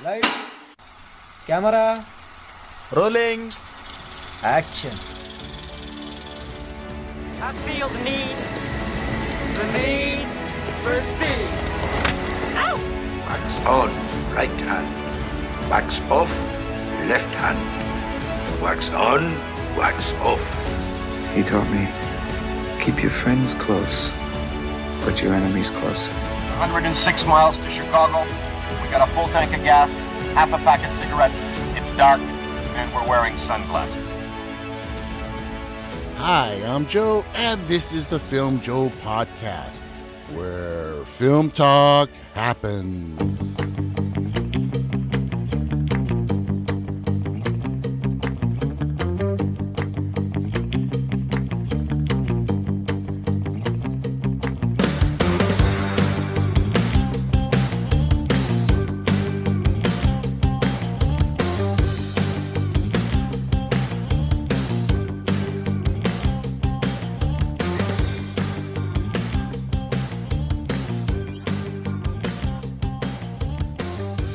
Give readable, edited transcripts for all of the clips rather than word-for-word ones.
Lights, camera, Rolling. action. I feel the need for speed. Ow! Wax on, right hand. Wax off, left hand. Wax on, wax off. He taught me, keep your friends close, but your enemies closer. 106 miles to Chicago. We got a full tank of gas, half a pack of cigarettes. It's dark, and we're wearing sunglasses. Hi, I'm Joe, and this is the Filmjoe podcast, where film talk happens.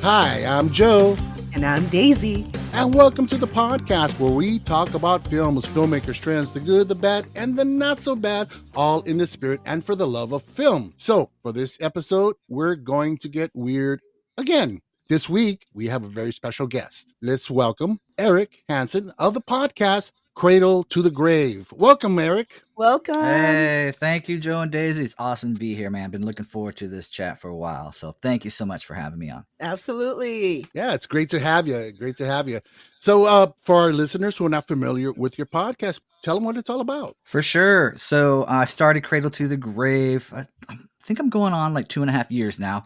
Hi, I'm Joe. And I'm Daisy. And welcome to the podcast where we talk about films, filmmakers, trends, the good, the bad, and the not so bad, all in the spirit and for the love of film. So for this episode, we're going to get weird again. This week, we have a very special guest. Let's welcome Erik Hanson of the podcast Cradle to the Grave. Welcome, Erik. Welcome. Hey, thank you, Joe and Daisy. It's awesome to be here, man. I've been looking forward to this chat for a while. So thank you so much for having me on. Absolutely. Yeah, it's great to have you. Great to have you. So for our listeners who are not familiar with your podcast, tell them what it's all about. For sure. So I started Cradle to the Grave. I think I'm going on like 2.5 years now.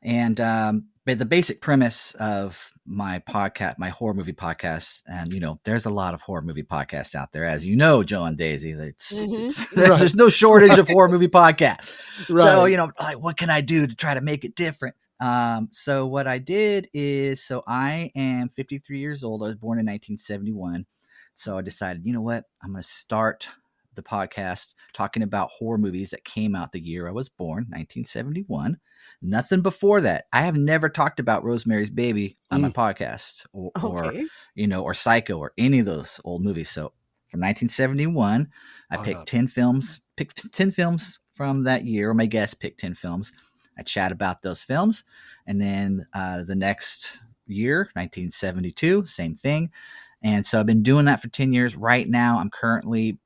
And but the basic premise of my podcast, my horror movie podcast, and there's a lot of horror movie podcasts out there, as you know, Joe and Daisy. There's no shortage of horror movie podcasts. Right. So like, what can I do to try to make it different? So what I did is, so I am 53 years old. I was born in 1971. So I decided, you know what, I'm going to start the podcast talking about horror movies that came out the year I was born, 1971. Nothing before that. I have never talked about Rosemary's Baby on my podcast or Psycho or any of those old movies. So from 1971, I picked 10 films from that year, or my guest picked 10 films. I chat about those films. And then the next year, 1972, same thing. And so I've been doing that for 10 years. Right now, I'm currently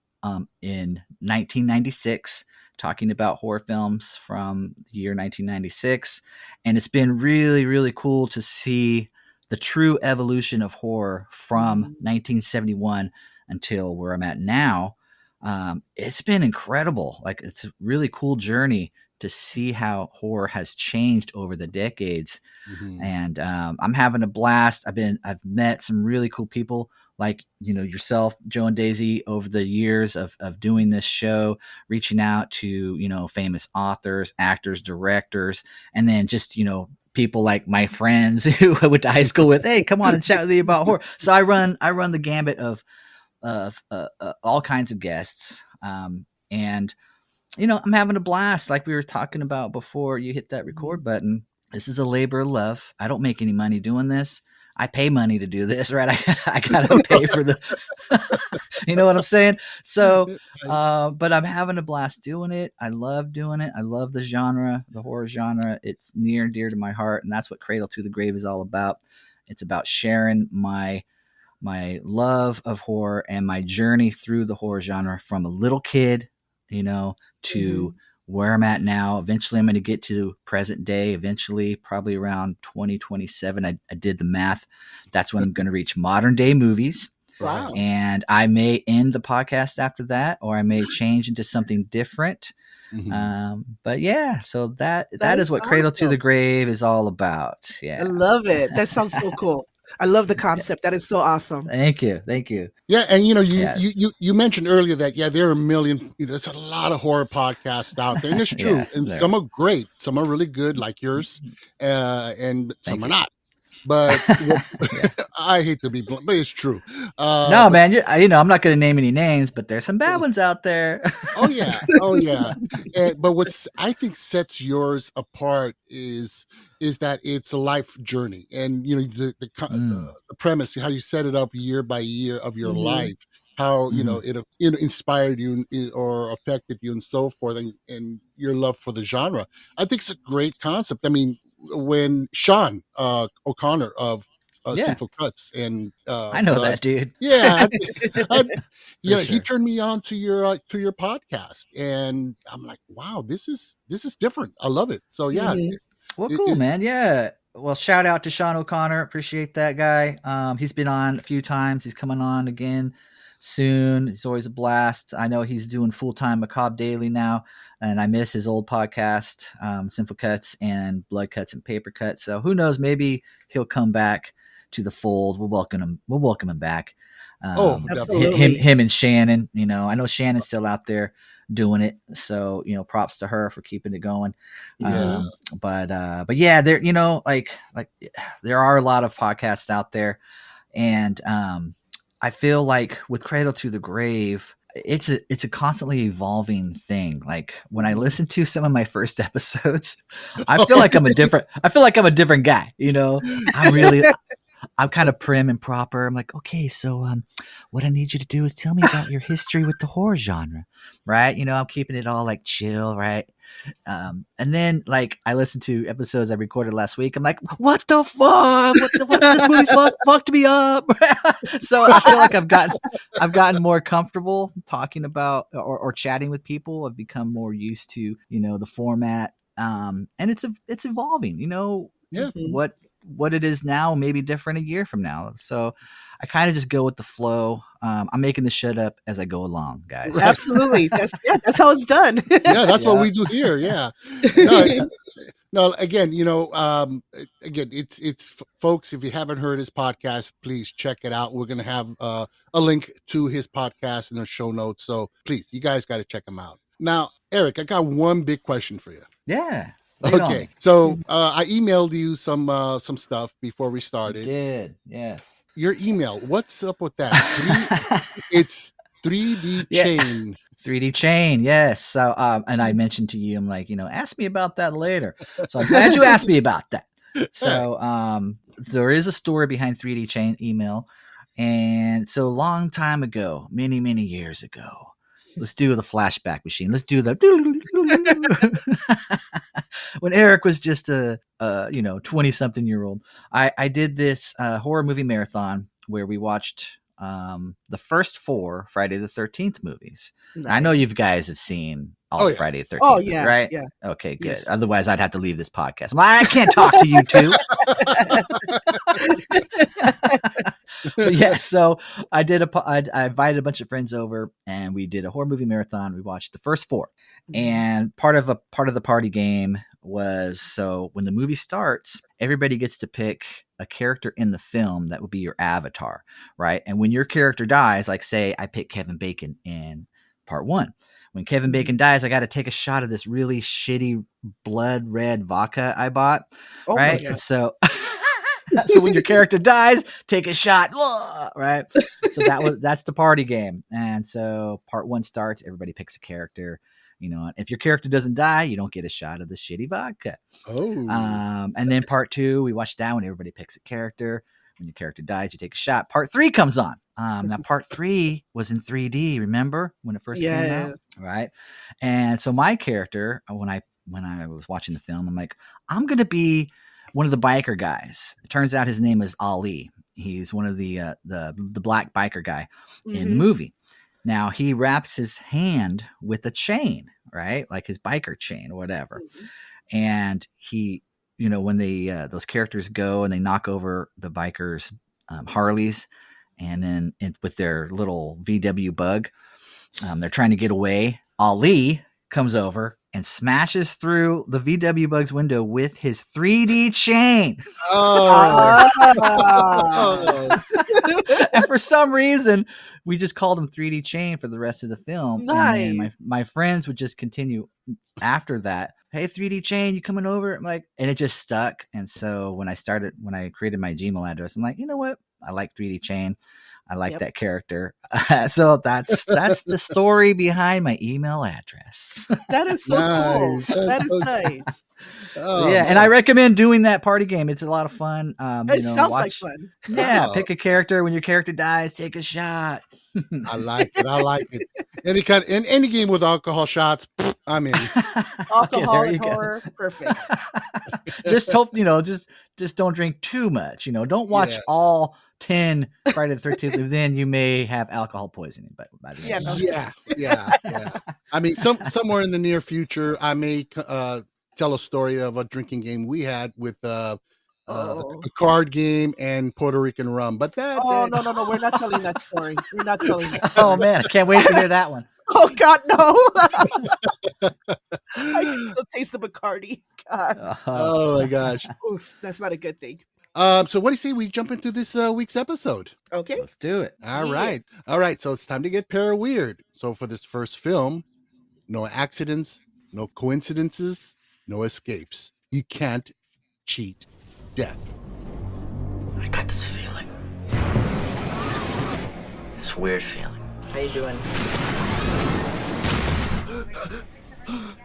in 1996, talking about horror films from the year 1996. And it's been really, really cool to see the true evolution of horror from 1971 until where I'm at now. It's been incredible. Like, it's a really cool journey to see how horror has changed over the decades. Mm-hmm. And I'm having a blast. I've met some really cool people like, yourself, Joe and Daisy, over the years of doing this show, reaching out to, famous authors, actors, directors, and then just, people like my friends who I went to high school with. Hey, come on and chat with me about horror. So I run the gambit of all kinds of guests. And I'm having a blast. Like we were talking about before you hit that record button. This is a labor of love. I don't make any money doing this. I pay money to do this, right? I gotta pay for the, you know what I'm saying? So, but I'm having a blast doing it. I love doing it. I love the genre, the horror genre. It's near and dear to my heart. And that's what Cradle to the Grave is all about. It's about sharing my love of horror and my journey through the horror genre from a little kid, to where I'm at now. Eventually I'm going to get to present day, eventually probably around 2027. I did the math. That's when I'm going to reach modern day movies. Wow. And I may end the podcast after that, or I may change into something different. Mm-hmm. But yeah, so that is what awesome. Cradle to the Grave is all about. Yeah. I love it. That sounds so cool. I love the concept. That is so awesome. Thank you. Yeah, and you mentioned earlier that there are a million. There's a lot of horror podcasts out there, and it's true. And some are great, some are really good, like yours, and some are not. But I hate to be blunt, but it's true. No, man, I'm not going to name any names, but there's some bad ones out there. Oh yeah. But what's I think sets yours apart is that it's a life journey, and the premise, how you set it up year by year of your life, how it inspired you or affected you and so forth, and your love for the genre. I think it's a great concept. I mean, when Sean O'Connor of Sinful Cuts and I know that dude. Yeah, Sure. he turned me on to your podcast, and I'm like, wow, this is different. I love it. So yeah, Well, cool, man. Yeah. Well, shout out to Sean O'Connor. Appreciate that guy. He's been on a few times. He's coming on again soon. He's always a blast. I know he's doing full-time Macabre Daily now, and I miss his old podcast, Sinful Cuts and Blood Cuts and Paper Cuts. So who knows? Maybe he'll come back to the fold. We'll welcome him back. Absolutely. Him and Shannon. I know Shannon's still out there doing it. So props to her for keeping it going. Yeah. But yeah, there like there are a lot of podcasts out there, and I feel like with Cradle to the Grave, it's a constantly evolving thing. Like when I listen to some of my first episodes, I feel like I'm a different guy. I'm kind of prim and proper. I'm like, okay, so what I need you to do is tell me about your history with the horror genre, right? I'm keeping it all like chill, right? And then like I listened to episodes I recorded last week. I'm like, what the fuck? What this movie's fucked me up. So I feel like I've gotten more comfortable talking about or chatting with people. I've become more used to the format, and it's evolving. Yeah. What it is now may be different a year from now. So I kind of just go with the flow. I'm making the shit up as I go along, guys. Absolutely. That's how it's done. Yeah, that's what we do here. Yeah. No, again, it's folks, if you haven't heard his podcast, please check it out. We're going to have a link to his podcast in the show notes. So please, you guys got to check him out. Now, Eric, I got one big question for you. Yeah. Okay. So I emailed you some stuff before we started. You did. Yes. Your email, what's up with that? It's 3D chain. 3D chain, yes. So, and I mentioned to you, I'm like, ask me about that later. So I'm glad you asked me about that. So, there is a story behind 3D chain email, and so a long time ago, many years ago. Let's do the flashback machine. Let's do the when Eric was just a 20-something-year-old. I did this horror movie marathon where we watched the first 4 Friday the 13th movies. Right. I know you guys have seen all Friday the 13th. Oh yeah, right? Yeah. Okay, good. Yes. Otherwise, I'd have to leave this podcast. I can't talk to you two. But yeah, so I invited a bunch of friends over, and we did a horror movie marathon. We watched the first 4, and part of the party game was, so when the movie starts, everybody gets to pick a character in the film that would be your avatar, right? And when your character dies, like say I pick Kevin Bacon in part 1. When Kevin Bacon dies, I got to take a shot of this really shitty blood red vodka I bought, right? And so when your character dies, take a shot, right? So that's the party game. And so part 1 starts, everybody picks a character. If your character doesn't die, you don't get a shot of the shitty vodka. And then part 2, we watch that when everybody picks a character. When your character dies, you take a shot. Part 3 comes on. Now part 3 was in 3D. Remember when it first came out, right? And so my character, when I was watching the film, I'm like, I'm gonna be one of the biker guys. It turns out his name is Ali. He's one of the black biker guy in the movie. Now he wraps his hand with a chain, right? Like his biker chain or whatever. And he, when they those characters go and they knock over the bikers' Harleys, and then with their little VW bug, they're trying to get away. Ali comes over and smashes through the VW bug's window with his 3D chain. And for some reason, we just called him 3D chain for the rest of the film. Nice. And my friends would just continue after that. hey, 3D Chain, you coming over? I'm like, and it just stuck. And so when I created my Gmail address, I'm like, you know what? I like 3D Chain. I like that character. So that's the story behind my email address. That is so cool. That is nice. So yeah, and I recommend doing that party game. It's a lot of fun. It sounds like fun. Yeah, pick a character. When your character dies, take a shot. I like it. Any game with alcohol shots, I'm in. Alcohol and horror, perfect. Just hope just don't drink too much. Don't watch all 10 Friday the 13th. Then you may have alcohol poisoning. But by the end. Yeah. I mean, somewhere in the near future, I may tell a story of a drinking game we had with a card game and Puerto Rican rum. But no, we're not telling that story. We're not telling that. Oh man, I can't wait to hear that one. Oh God, no! I can still taste the Bacardi. God. Oh my gosh. Oof, that's not a good thing. So what do you say we jump into this week's episode? Okay, let's do it. All right. So it's time to get Para-Wierd. So for this first film, no accidents, no coincidences, no escapes. You can't cheat death. I got this feeling. This weird feeling. How you doing?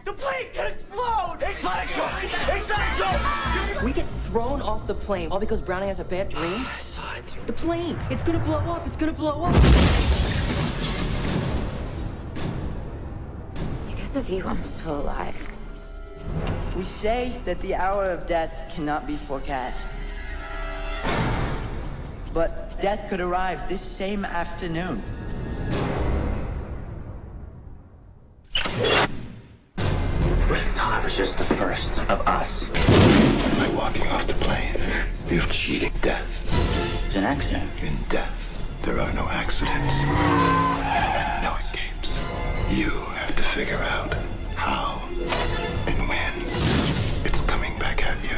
The plane can explode! It's not a joke! It's not a joke! We get thrown off the plane all because Brownie has a bad dream? I saw it. The plane! It's gonna blow up! It's gonna blow up! Because of you, I'm still alive. We say that the hour of death cannot be forecast. But death could arrive this same afternoon. What if Todd was just the first of us? By walking off the plane, you're cheating death. It's an accident. In death, there are no accidents and no escapes. You have to figure out how and when it's coming back at you.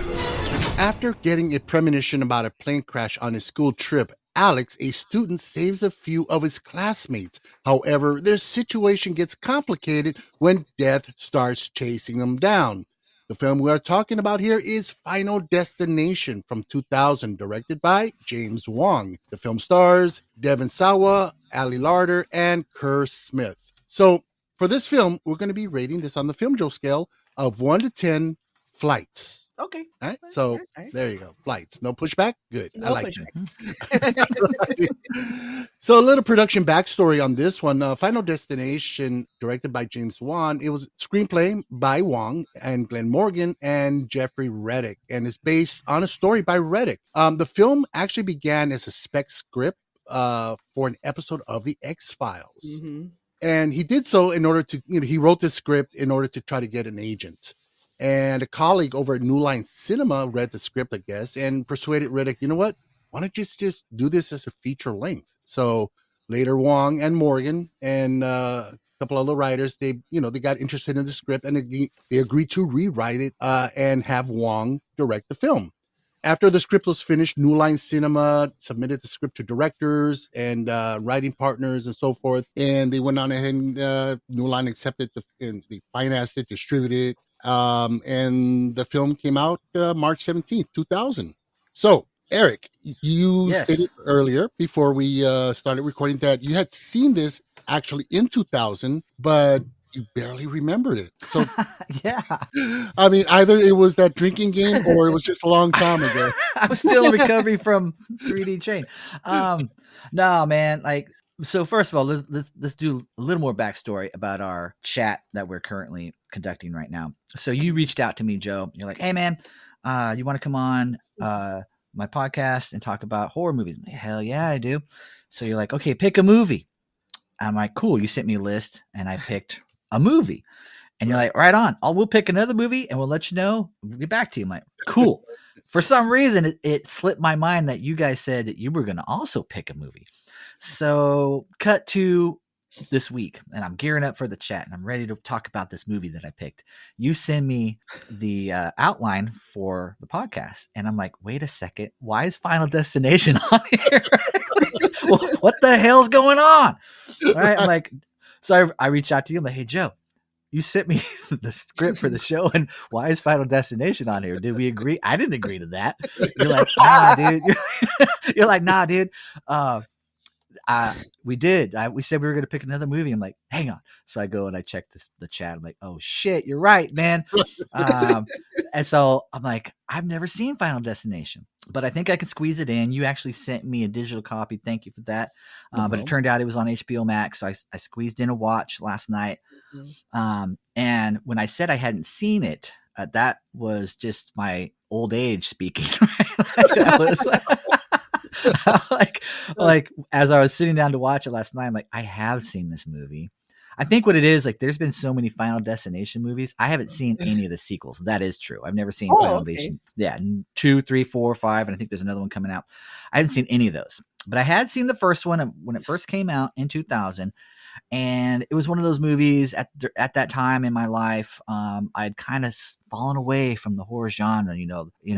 After getting a premonition about a plane crash on his school trip, Alex, a student, saves a few of his classmates. However, their situation gets complicated when death starts chasing them down. The film we are talking about here is Final Destination from 2000, directed by James Wong. The film stars Devon Sawa, Ali Larter, and Kerr Smith. So for this film, we're going to be rating this on the Filmjoe scale of 1 to 10 flights. Okay. All right. So there you go. Flights. No pushback. Good. No I like pushback. Right. So a little production backstory on this one. Final Destination, directed by James Wan. It was screenplay by Wong and Glenn Morgan and Jeffrey Reddick, and it's based on a story by Reddick. The film actually began as a spec script for an episode of The X-Files. Mm-hmm. And he did so in order to, he wrote this script in order to try to get an agent. And a colleague over at New Line Cinema read the script, I guess, and persuaded Riddick, you know what? Why don't you just do this as a feature length? So later, Wong and Morgan and a couple other writers, they got interested in the script and they agreed to rewrite it and have Wong direct the film. After the script was finished, New Line Cinema submitted the script to directors and writing partners and so forth. And they went on ahead and New Line accepted and they financed it, distributed it. And the film came out March 17th, 2000. So, Eric, you stated earlier before we started recording that you had seen this actually in 2000, but you barely remembered it. So, yeah. I mean, either it was that drinking game or it was just a long time ago. I was still in recovery from 3D Chain. No, man, so first of all, let's do a little more backstory about our chat that we're currently conducting right now. So you reached out to me, Joe. You're like, hey man, you want to come on my podcast and talk about horror movies? Like, hell yeah, I do. So you're like, okay, pick a movie. I'm like, cool. You sent me a list and I picked a movie. And you're like, right on. We'll pick another movie and we'll let you know. We'll get back to you. I'm like, cool. For some reason, it slipped my mind that you guys said that you were going to also pick a movie. So cut to this week and I'm gearing up for the chat and I'm ready to talk about this movie that I picked. You send me the outline for the podcast and I'm like, wait a second. Why is Final Destination on here? What the hell's going on? All right. I'm like, so I reached out to you. I'm like, hey, Joe, you sent me the script for the show, and why is Final Destination on here? Did we agree? I didn't agree to that. You're like, nah, dude. You're like, nah, dude. We did. We said we were going to pick another movie. I'm like, hang on. So I go and I check the chat. I'm like, oh shit, you're right, man. And so I'm like, I've never seen Final Destination, but I think I could squeeze it in. You actually sent me a digital copy. Thank you for that. But it turned out it was on HBO Max. So I squeezed in a watch last night. And when I said I hadn't seen it, that was just my old age speaking. That was like as I was sitting down to watch it last night, I'm like, I have seen this movie. I think what it is, like, there's been so many Final Destination movies. I haven't seen any of the sequels. That is true. I've never seen Final Destination. Yeah, 2, 3, 4, 5, and I think there's another one coming out. I haven't seen any of those, but I had seen the first one when it first came out in 2000. And it was one of those movies at that time in my life. I'd kind of fallen away from the horror genre.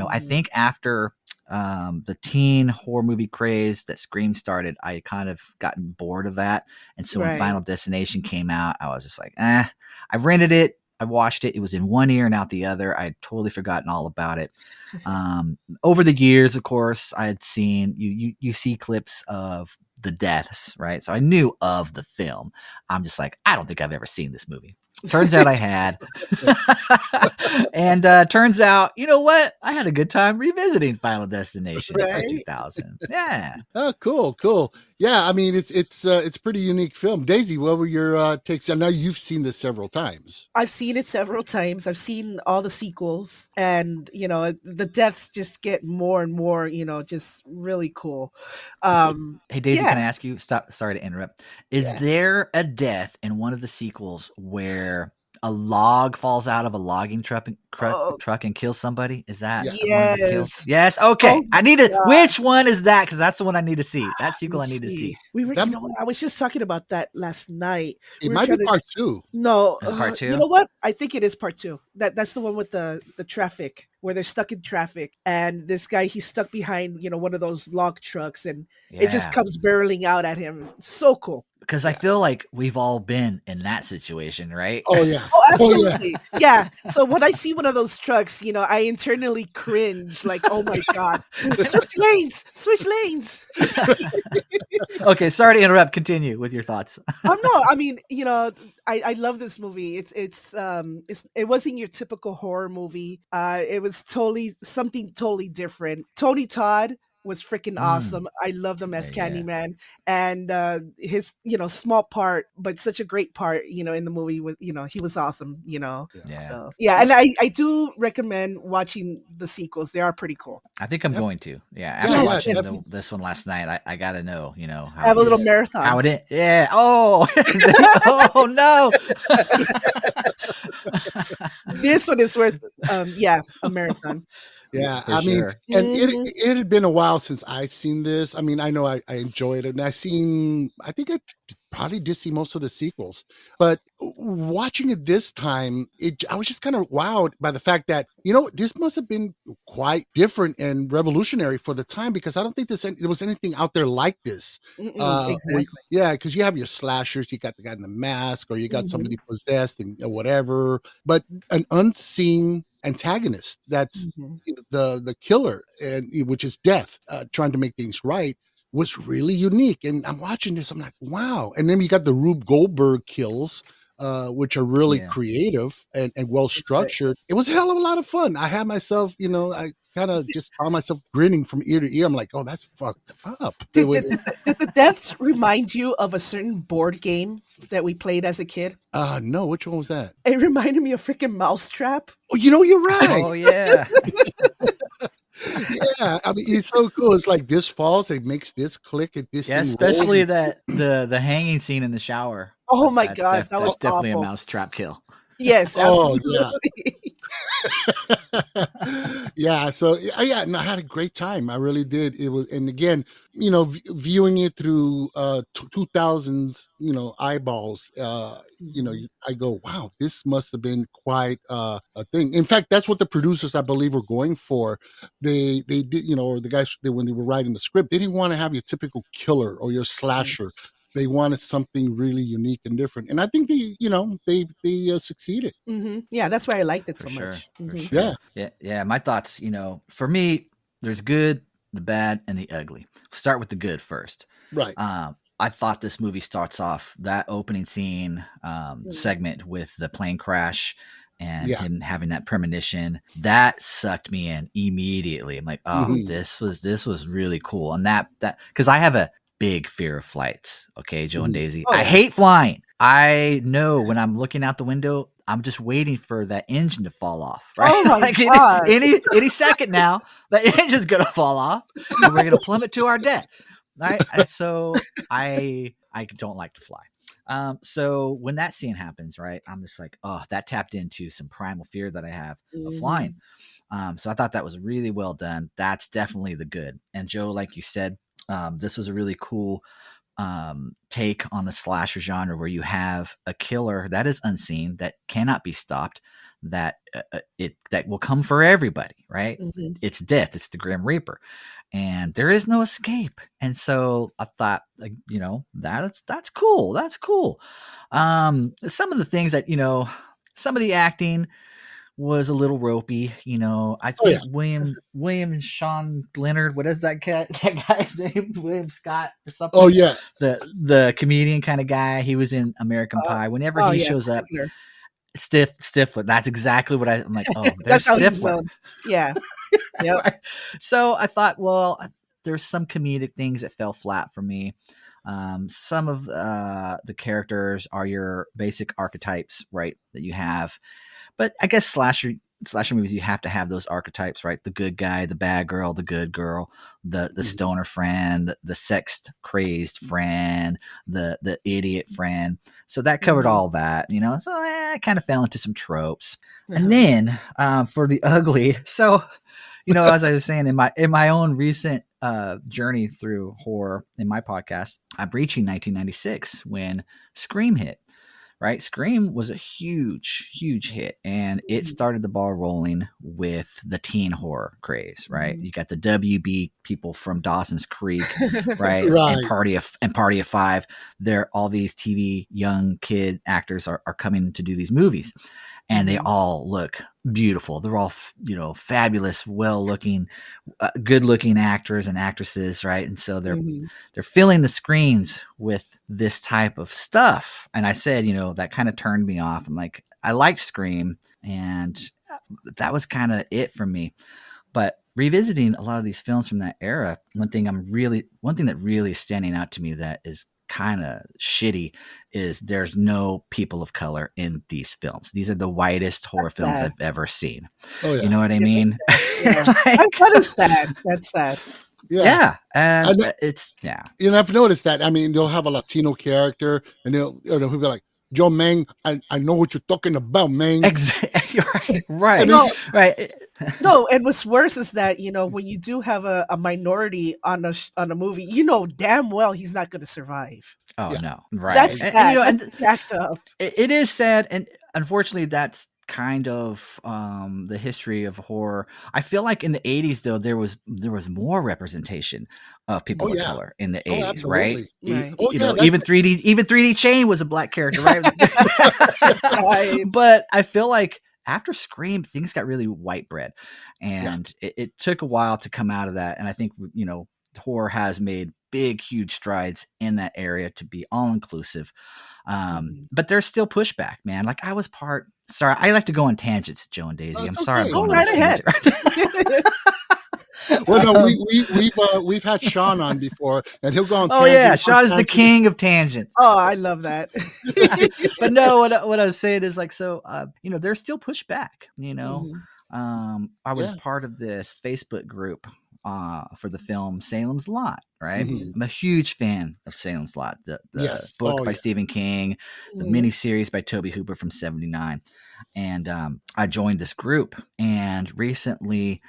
I think after the teen horror movie craze that Scream started, I kind of gotten bored of that. And so when Final Destination came out, I was just like, I've rented it. I watched it. It was in one ear and out the other. I'd totally forgotten all about it. Over the years, of course, I had seen you see clips of the deaths, right? So I knew of the film. I'm just like, I don't think I've ever seen this movie. Turns out I had. And turns out, you know what? I had a good time revisiting Final Destination in 2000. Yeah. Oh, cool. Yeah, I mean, it's a pretty unique film. Daisy, what were your takes? I know you've seen this several times. I've seen it several times. I've seen all the sequels, and the deaths just get more and more, just really cool. Hey, Daisy, can I ask you? Sorry to interrupt. Is there a death in one of the sequels where a log falls out of a logging truck and kills somebody? Is that one of the kills? Yes. Okay. I need to. Which one is that? Because that's the one I need to see. That sequel I need to see. I was just talking about that last night. It might be part 2. No, is it part 2? You know what? I think it is part 2. That's the one with the traffic, where they're stuck in traffic, and this guy, he's stuck behind one of those log trucks, and it just comes barreling out at him. So cool. Because I feel like we've all been in that situation, right? Oh, yeah. Oh, absolutely. Yeah. So when I see one of those trucks, I internally cringe, like, oh my God. Switch lanes. Okay, sorry to interrupt. Continue with your thoughts. Oh no, I mean, I love this movie. It wasn't your typical horror movie. It was something totally different. Tony Todd was freaking awesome. I loved him as Candyman, and his small part, but such a great part in the movie was he was awesome. So and I do recommend watching the sequels. They are pretty cool. I think I'm going to. After watching this one last night, I gotta know. How have a little marathon. How it is? Yeah. Oh. Oh no. This one is worth a marathon. Yeah, I mean, and it had been a while since I'd seen this. I mean, I know I enjoyed it, and I think I probably did see most of the sequels. But watching it this time, I was just kind of wowed by the fact that, this must have been quite different and revolutionary for the time, because I don't think there was anything out there like this. Exactly. Because you have your slashers, you got the guy in the mask, or you got somebody possessed and whatever, but an unseen antagonist that's the killer, and which is death, trying to make things right, was really unique. And I'm watching this, I'm like, wow. And then you got the Rube Goldberg kills, which are really creative and well structured. It was a hell of a lot of fun. I had myself, I kind of just found myself grinning from ear to ear. I'm like, oh, that's fucked up. Did the deaths remind you of a certain board game that we played as a kid? No, which one was that? It reminded me of freaking Mousetrap. Oh, you're right. Oh yeah. Yeah, I mean, it's so cool. It's like this falls, it makes this click, and this. Yeah, especially that the hanging scene in the shower. Oh my God, that was definitely awful. A Mousetrap kill. Yes, absolutely. Oh, yeah. So no, I had a great time. I really did. It was, and again, viewing it through 2000s, eyeballs, I go, wow, this must have been quite a thing. In fact, that's what the producers, I believe, were going for. They did, or the guys, when they were writing the script, they didn't want to have your typical killer or your slasher. They wanted something really unique and different, and I think they succeeded. Yeah, that's why I liked it so sure, much. for Mhm. sure. Yeah. My thoughts, for me, there's good, the bad, and the ugly. Start with the good first. Right. I thought this movie starts off that opening scene segment with the plane crash and him having that premonition. That sucked me in immediately. I'm like, oh, this was really cool. And that because I have a big fear of flights. Okay, Joe and Daisy. I hate flying. I know when I'm looking out the window, I'm just waiting for that engine to fall off, right? Oh my like God. any second now, the engine's gonna fall off, and we're gonna plummet to our death. Right? And so I don't like to fly. So when that scene happens, right, I'm just like, oh, that tapped into some primal fear that I have of flying. So I thought that was really well done. That's definitely the good. And Joe, like you said, this was a really cool take on the slasher genre where you have a killer that is unseen, that cannot be stopped, that that will come for everybody, right? It's death. It's the Grim Reaper. And there is no escape. And so I thought, like, that's cool. That's cool. Some of the things that, some of the acting was a little ropey. I think William Sean Leonard, what is that guy's name? William Scott or something. Oh yeah. The comedian kind of guy. He was in American Pie. Whenever he shows up, Stifler. That's exactly what I'm like. Oh, there's Stifler. Yeah. Yep. So I thought, well, there's some comedic things that fell flat for me. Some of the characters are your basic archetypes, right, that you have. But I guess slasher movies, you have to have those archetypes, right? The good guy, the bad girl, the good girl, the stoner friend, the sex crazed friend, the idiot friend. So that covered all that, So I kind of fell into some tropes. And then for the ugly, so as I was saying in my own recent journey through horror in my podcast, I'm reaching 1996 when Scream hit. Right, Scream was a huge, huge hit, and it started the ball rolling with the teen horror craze. Right, you got the WB people from Dawson's Creek, right, and Party of Five. They're all these TV young kid actors are coming to do these movies, and they all look beautiful. They're all fabulous, well-looking, good-looking actors and actresses, right? And so they're filling the screens with this type of stuff. And I said, that kind of turned me off. I'm like, I liked Scream, and that was kind of it for me. But revisiting a lot of these films from that era, one thing that really is standing out to me that is kind of shitty is there's no people of color in these films. These are the whitest horror films I've ever seen. Oh, yeah. You know what I mean? Yeah. That is sad. That's sad. Yeah. And it's, I've noticed that. I mean, they'll have a Latino character and he'll be like, Joe Mang, I know what you're talking about, Mang. Exactly. Right. Right. No, and what's worse is that, when you do have a minority on a movie, damn well he's not going to survive. Oh, no. Right. That's sad. That's jacked up. It is sad. And unfortunately, that's kind of the history of horror. I feel like in the 80s, though, there was more representation of people of color in the 80s, right? Even 3D Chain was a black character, right? But I feel like after Scream, things got really white bread, and it took a while to come out of that. And I think, horror has made big, huge strides in that area to be all inclusive. But there's still pushback, man. Like sorry, I like to go on tangents, Joe and Daisy. I'm sorry. I'm going right ahead. Well, no, we've had Sean on before, and he'll go on. Oh yeah, Sean is the king of tangents. Oh, I love that. But no, what I was saying is like, so there's still pushback. I was part of this Facebook group for the film Salem's Lot, right? I'm a huge fan of Salem's Lot, the book by Stephen King, the miniseries by Toby Hooper from '79, and I joined this group, and recently.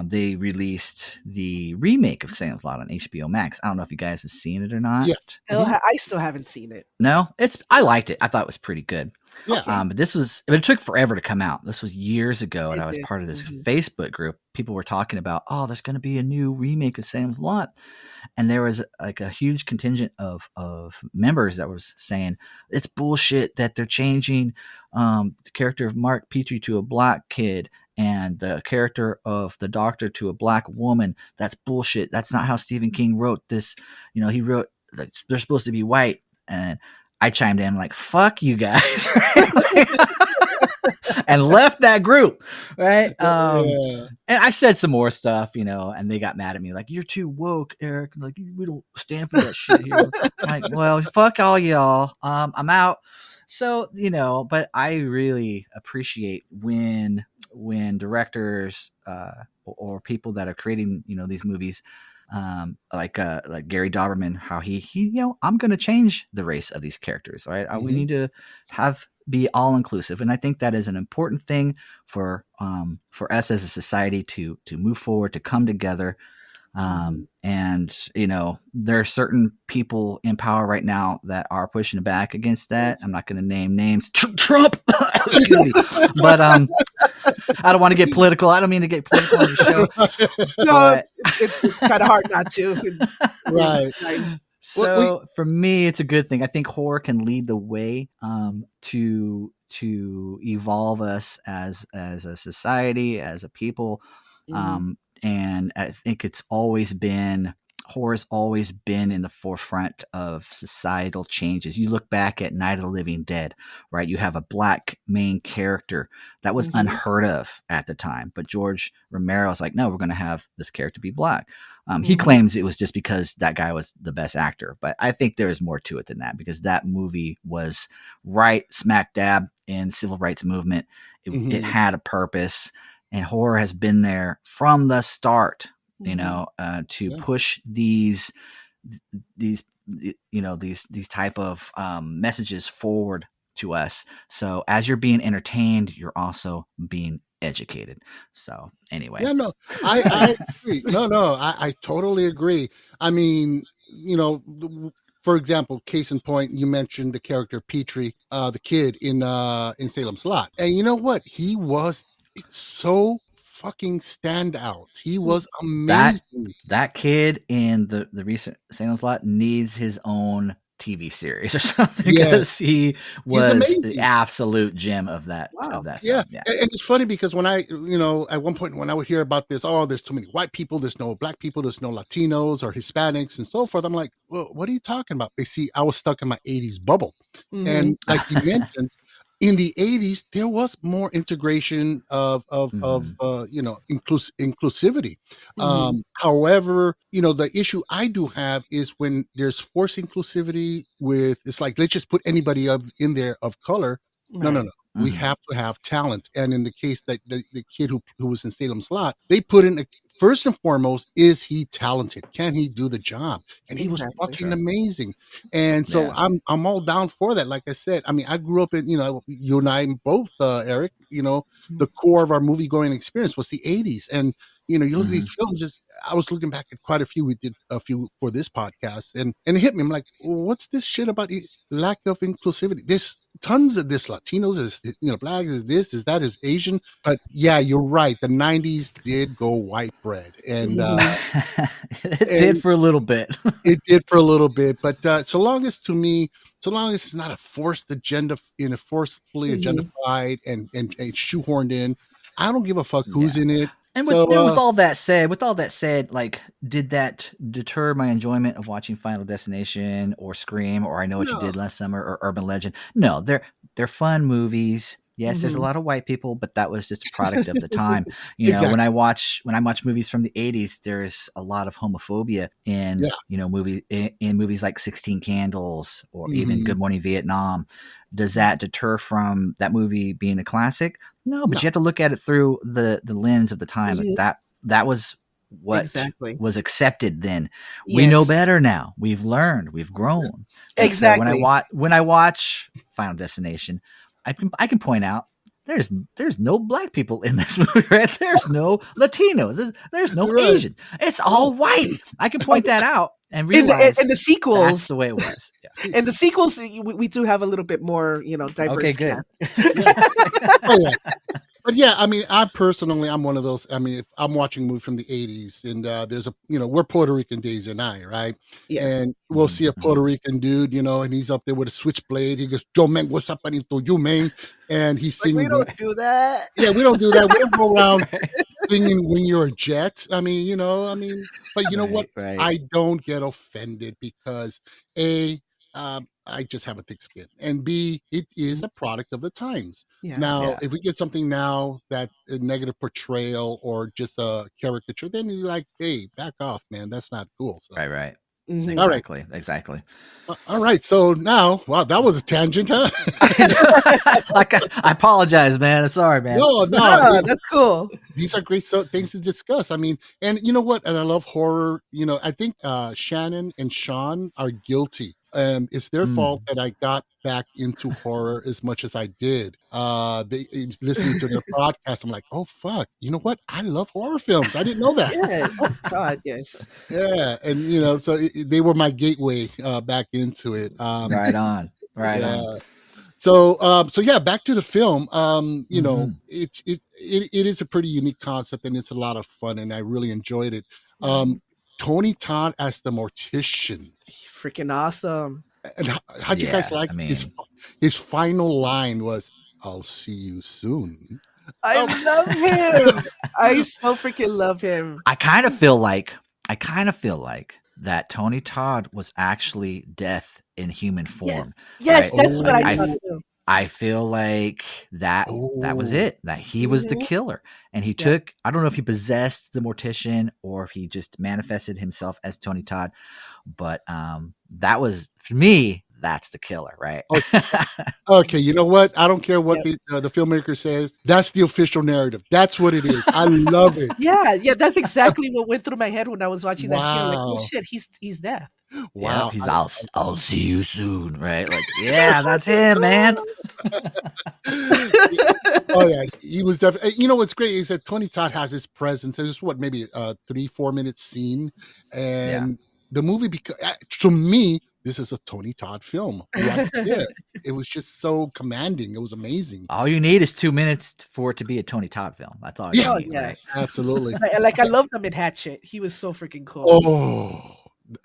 They released the remake of Salem's Lot on HBO Max. I don't know if you guys have seen it or not. Yeah. I still haven't seen it. No, I liked it. I thought it was pretty good. Yeah. But it took forever to come out. This was years ago, and I was part of this Facebook group. People were talking about, there's going to be a new remake of Salem's Lot. And there was like a huge contingent of members that was saying it's bullshit that they're changing the character of Mark Petrie to a black kid and the character of the doctor to a black woman. That's bullshit. That's not how Stephen King wrote this. He wrote like, they're supposed to be white. And I chimed in like, fuck you guys. And left that group, right? And I said some more stuff, and they got mad at me, like, you're too woke, Eric. Like, we don't stand for that shit here. Like, well, fuck all y'all. I'm out. So, but I really appreciate when directors or people that are creating, these movies, like Gary Dauberman, how he I'm going to change the race of these characters, right? We need to be all inclusive, and I think that is an important thing for us as a society to move forward, to come together. And there are certain people in power right now that are pushing back against that. I'm not going to name names. Trump, excuse me, but I don't want to get political. I don't mean to get political on the show. No, it's kind of hard not to. Right. So for me, it's a good thing. I think horror can lead the way to evolve us as a society, as a people. And I think horror's always been in the forefront of societal changes. You look back at Night of the Living Dead, right? You have a black main character that was unheard of at the time, but George Romero's like, no, we're going to have this character be black. He claims it was just because that guy was the best actor, but I think there's more to it than that, because that movie was right smack dab in civil rights movement. It had a purpose, and horror has been there from the start, to push these type of messages forward to us. So as you're being entertained, you're also being educated. So anyway. Yeah, no, I agree. No, I totally agree. I mean, for example, case in point, you mentioned the character Petrie, the kid in Salem's Lot. And you know what? He was so fucking standout. He was amazing. That kid in the recent Salem's Lot needs his own TV series or something, because he was the absolute gem of that. Of that film. Yeah. And it's funny because when I, at one point when I would hear about this, there's too many white people, there's no black people, there's no Latinos or Hispanics and so forth. I'm like, well, what are you talking about? They see, I was stuck in my 80s bubble. And like you mentioned, in the 80s, there was more integration of inclusivity. However, the issue I do have is when there's forced inclusivity with, it's like, let's just put anybody in there of color. Right. No. We have to have talent. And in the case that the kid who was in Salem's Lot, they put in first and foremost, is he talented? Can he do the job? And he was fucking amazing. And so I'm all down for that. Like I said, I mean, I grew up in, you and I both, Eric, the core of our movie going experience was the 80s. And, you look at these films, I was looking back at quite a few. We did a few for this podcast, and it hit me. I'm like, well, what's this shit about lack of inclusivity? There's tons of this. Latinos is, blacks is this, is that, is Asian. But yeah, you're right. The 90s did go white bread, and it did for a little bit. It did for a little bit, but so long as it's not a forced agenda, forcefully agentified and shoehorned in, I don't give a fuck who's in it. And with all that said, like, did that deter my enjoyment of watching Final Destination or Scream or I Know What You Did Last Summer or Urban Legend? No, they're fun movies. Yes, there's a lot of white people, but that was just a product of the time. When I watch movies from the 80s, there's a lot of homophobia in movies like 16 Candles or even Good Morning Vietnam. Does that deter from that movie being a classic? No, but you have to look at it through the lens of the time. That was what was accepted then. Yes. We know better now. We've learned. We've grown. Exactly. So when I watch Final Destination, I can point out there's no black people in this movie, right? There's no Latinos. There's no Asian. It's all white. I can point that out and realize in the sequels, that's the way it was. Yeah. In the sequels, we do have a little bit more, diverse. Okay, good. But yeah, I mean, I'm one of those. I mean, if I'm watching a movie from the 80s and there's we're Puerto Rican, Daisy and I, right? Yeah. And we'll see a Puerto Rican dude, and he's up there with a switchblade. He goes, "Yo, man, what's happening to you, man?" And he's Like, singing. we don't do that. Yeah, we don't do that. We don't go around singing "When You're a Jet." I mean, but you know what? Right. I don't get offended because A, I just have a thick skin, and B, it is a product of the times. Yeah. Now, Yeah. if we get something now that a negative portrayal or just a caricature, then you're like, hey, back off, man. That's not cool. So. Right. Mhm. All right. Exactly. All right. So now, wow, that was a tangent, huh? Like, I apologize, man. I'm sorry, man. No, No, that's cool. these are great things to discuss. I mean, and you know what? And I love horror. I think Shannon and Sean are guilty. It's their fault that I got back into horror as much as I did. Listening to their podcast, I'm like, oh fuck, you know what? I love horror films. I didn't know that. Yeah. Oh God, yes. Yeah, and so they were my gateway back into it. Right on. Right on. So yeah, back to the film. It is a pretty unique concept and it's a lot of fun and I really enjoyed it. Tony Todd as the mortician. He's freaking awesome. And how'd you guys like his final line was, "I'll see you soon." I love him. I so freaking love him. I kind of feel like that Tony Todd was actually death in human form. Yes, right? that's what I thought too. I feel like that was it, that he was the killer. And he took, I don't know if he possessed the mortician or if he just manifested himself as Tony Todd, but that was, for me, that's the killer, right? Okay, you know what? I don't care what the filmmaker says. That's the official narrative. That's what it is. I love it. Yeah, that's exactly what went through my head when I was watching that scene. Like, oh Wow. shit, he's death. Wow. Yeah, he's I'll see you soon, right? Like, yeah, that's him, man. Oh yeah, he was definitely. You know what's great is that Tony Todd has his presence. There's maybe a 3-4 minute scene, and the movie to me, this is a Tony Todd film right there. It was just so commanding. It was amazing. All you need is 2 minutes for it to be a Tony Todd film. That's all you need. Right? Absolutely. Like I loved him in Hatchet. He was so freaking cool. Oh,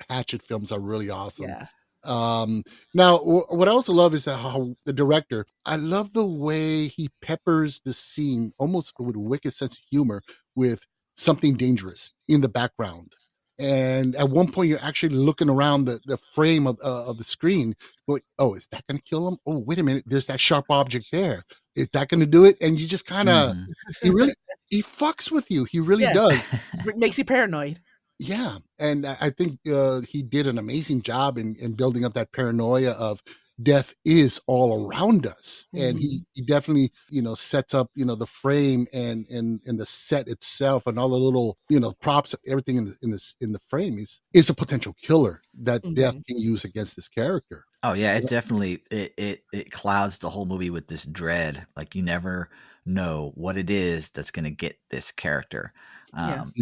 Hatchet films are really awesome. Yeah. Now, what I also love is how the director, I love the way he peppers the scene almost with a wicked sense of humor with something dangerous in the background. And at one point, you're actually looking around the frame of the screen. Going, oh, is that going to kill him? Oh, wait a minute. There's that sharp object there. Is that going to do it? And you just kind of, he fucks with you. He really does. Makes you paranoid. Yeah. And I think he did an amazing job in building up that paranoia of death is all around us. And he definitely, sets up, the frame and the set itself and all the little, props, everything in the frame is a potential killer that death can use against this character. Oh yeah, it definitely it clouds the whole movie with this dread. Like you never know what it is that's going to get this character. And,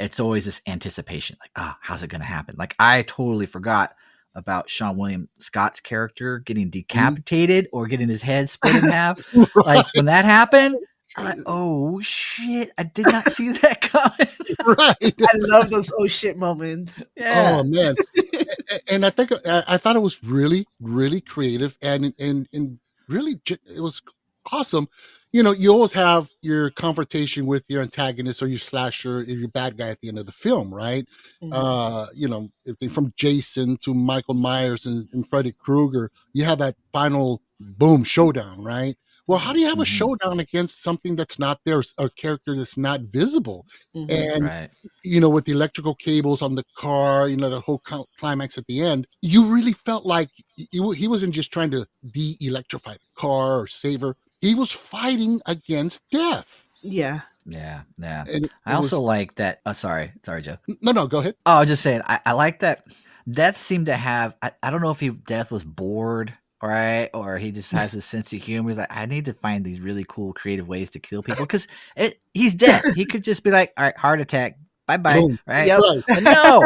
it's always this anticipation, like, how's it going to happen? Like I totally forgot about Sean William Scott's character getting decapitated or getting his head split in half. Like when that happened, I'm like, oh shit, I did not see that coming. Right. I love those oh shit moments. Yeah. Oh man. And I think I thought it was really, really creative and really it was awesome. You always have your confrontation with your antagonist or your slasher or your bad guy at the end of the film, right? From Jason to Michael Myers and Freddy Krueger, you have that final boom showdown, right? Well, how do you have a showdown against something that's not there, a character that's not visible? And, with the electrical cables on the car, the whole climax at the end, you really felt like he wasn't just trying to de-electrify the car or save her. He was fighting against death. Yeah. Yeah. I also like that. Oh, sorry, Joe. No, go ahead. Oh, I was just saying, I like that Death seemed to have, I don't know if Death was bored, right? Or he just has a sense of humor. He's like, I need to find these really cool, creative ways to kill people because he's dead. He could just be like, all right, heart attack. Bye-bye. Boom. Right? Yep. But no,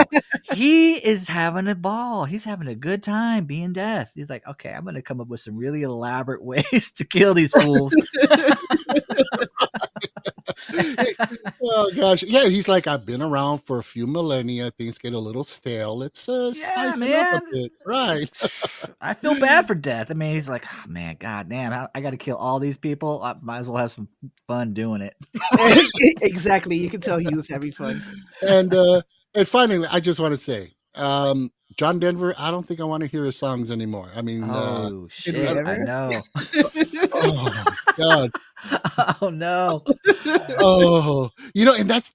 he is having a ball. He's having a good time being Death. He's like, okay, I'm going to come up with some really elaborate ways to kill these fools. Oh gosh, yeah. He's like, I've been around for a few millennia. Things get a little stale. Let's Yeah, spice it up a man. bit, right? I feel bad for Death. I mean, he's like, oh, man, god damn, I got to kill all these people. I might as well have some fun doing it. Exactly. You can tell he was having fun. And finally, I just want to say, John Denver, I don't think I want to hear his songs anymore. I mean, Oh shit! I know. oh God. Oh no. Oh, and that's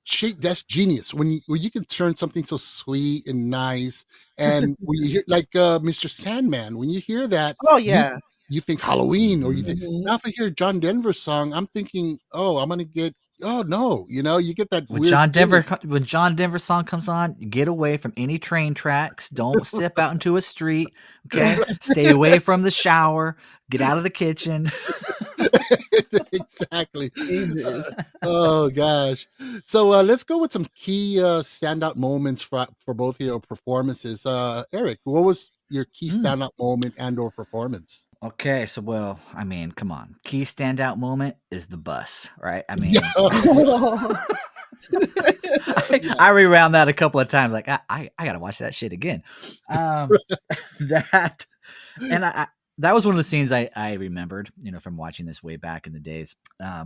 genius when you can turn something so sweet and nice, and when you hear like Mr. Sandman, when you hear that, Oh yeah. you think Halloween, or you think Mhm. now if I hear a John Denver song, I'm thinking, oh, I'm gonna get. Oh no, you get that When weird John Denver song comes on, get away from any train tracks. Don't sip out into a street. Okay, stay away from the shower. Get out of the kitchen. Exactly. Jesus. Oh gosh. So let's go with some key standout moments for both of your performances. Eric, what was your key standout moment and or performance? Okay, so I mean, come on. Key standout moment is the bus, right? I mean, I rewound that a couple of times. Like I gotta watch that shit again. That and that was one of the scenes I remembered, from watching this way back in the days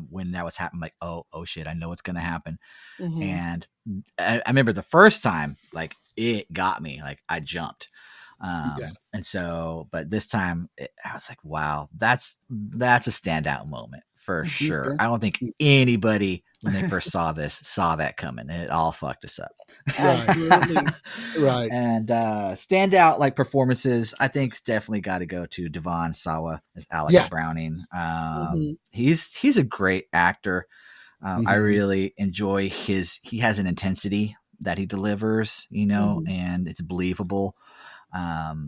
when that was happening. Like, oh shit, I know what's gonna happen. Mhm. And I remember the first time, like it got me, like I jumped. And so, but this time I was like, wow, that's a standout moment for sure. I don't think anybody when they first saw this saw that coming. It all fucked us up. Absolutely. Right. And standout like performances, I think definitely got to go to Devon Sawa as Alex Yes. Browning. Mhm. He's a great actor. I Mhm. really enjoy he has an intensity that he delivers, Mhm. and it's believable.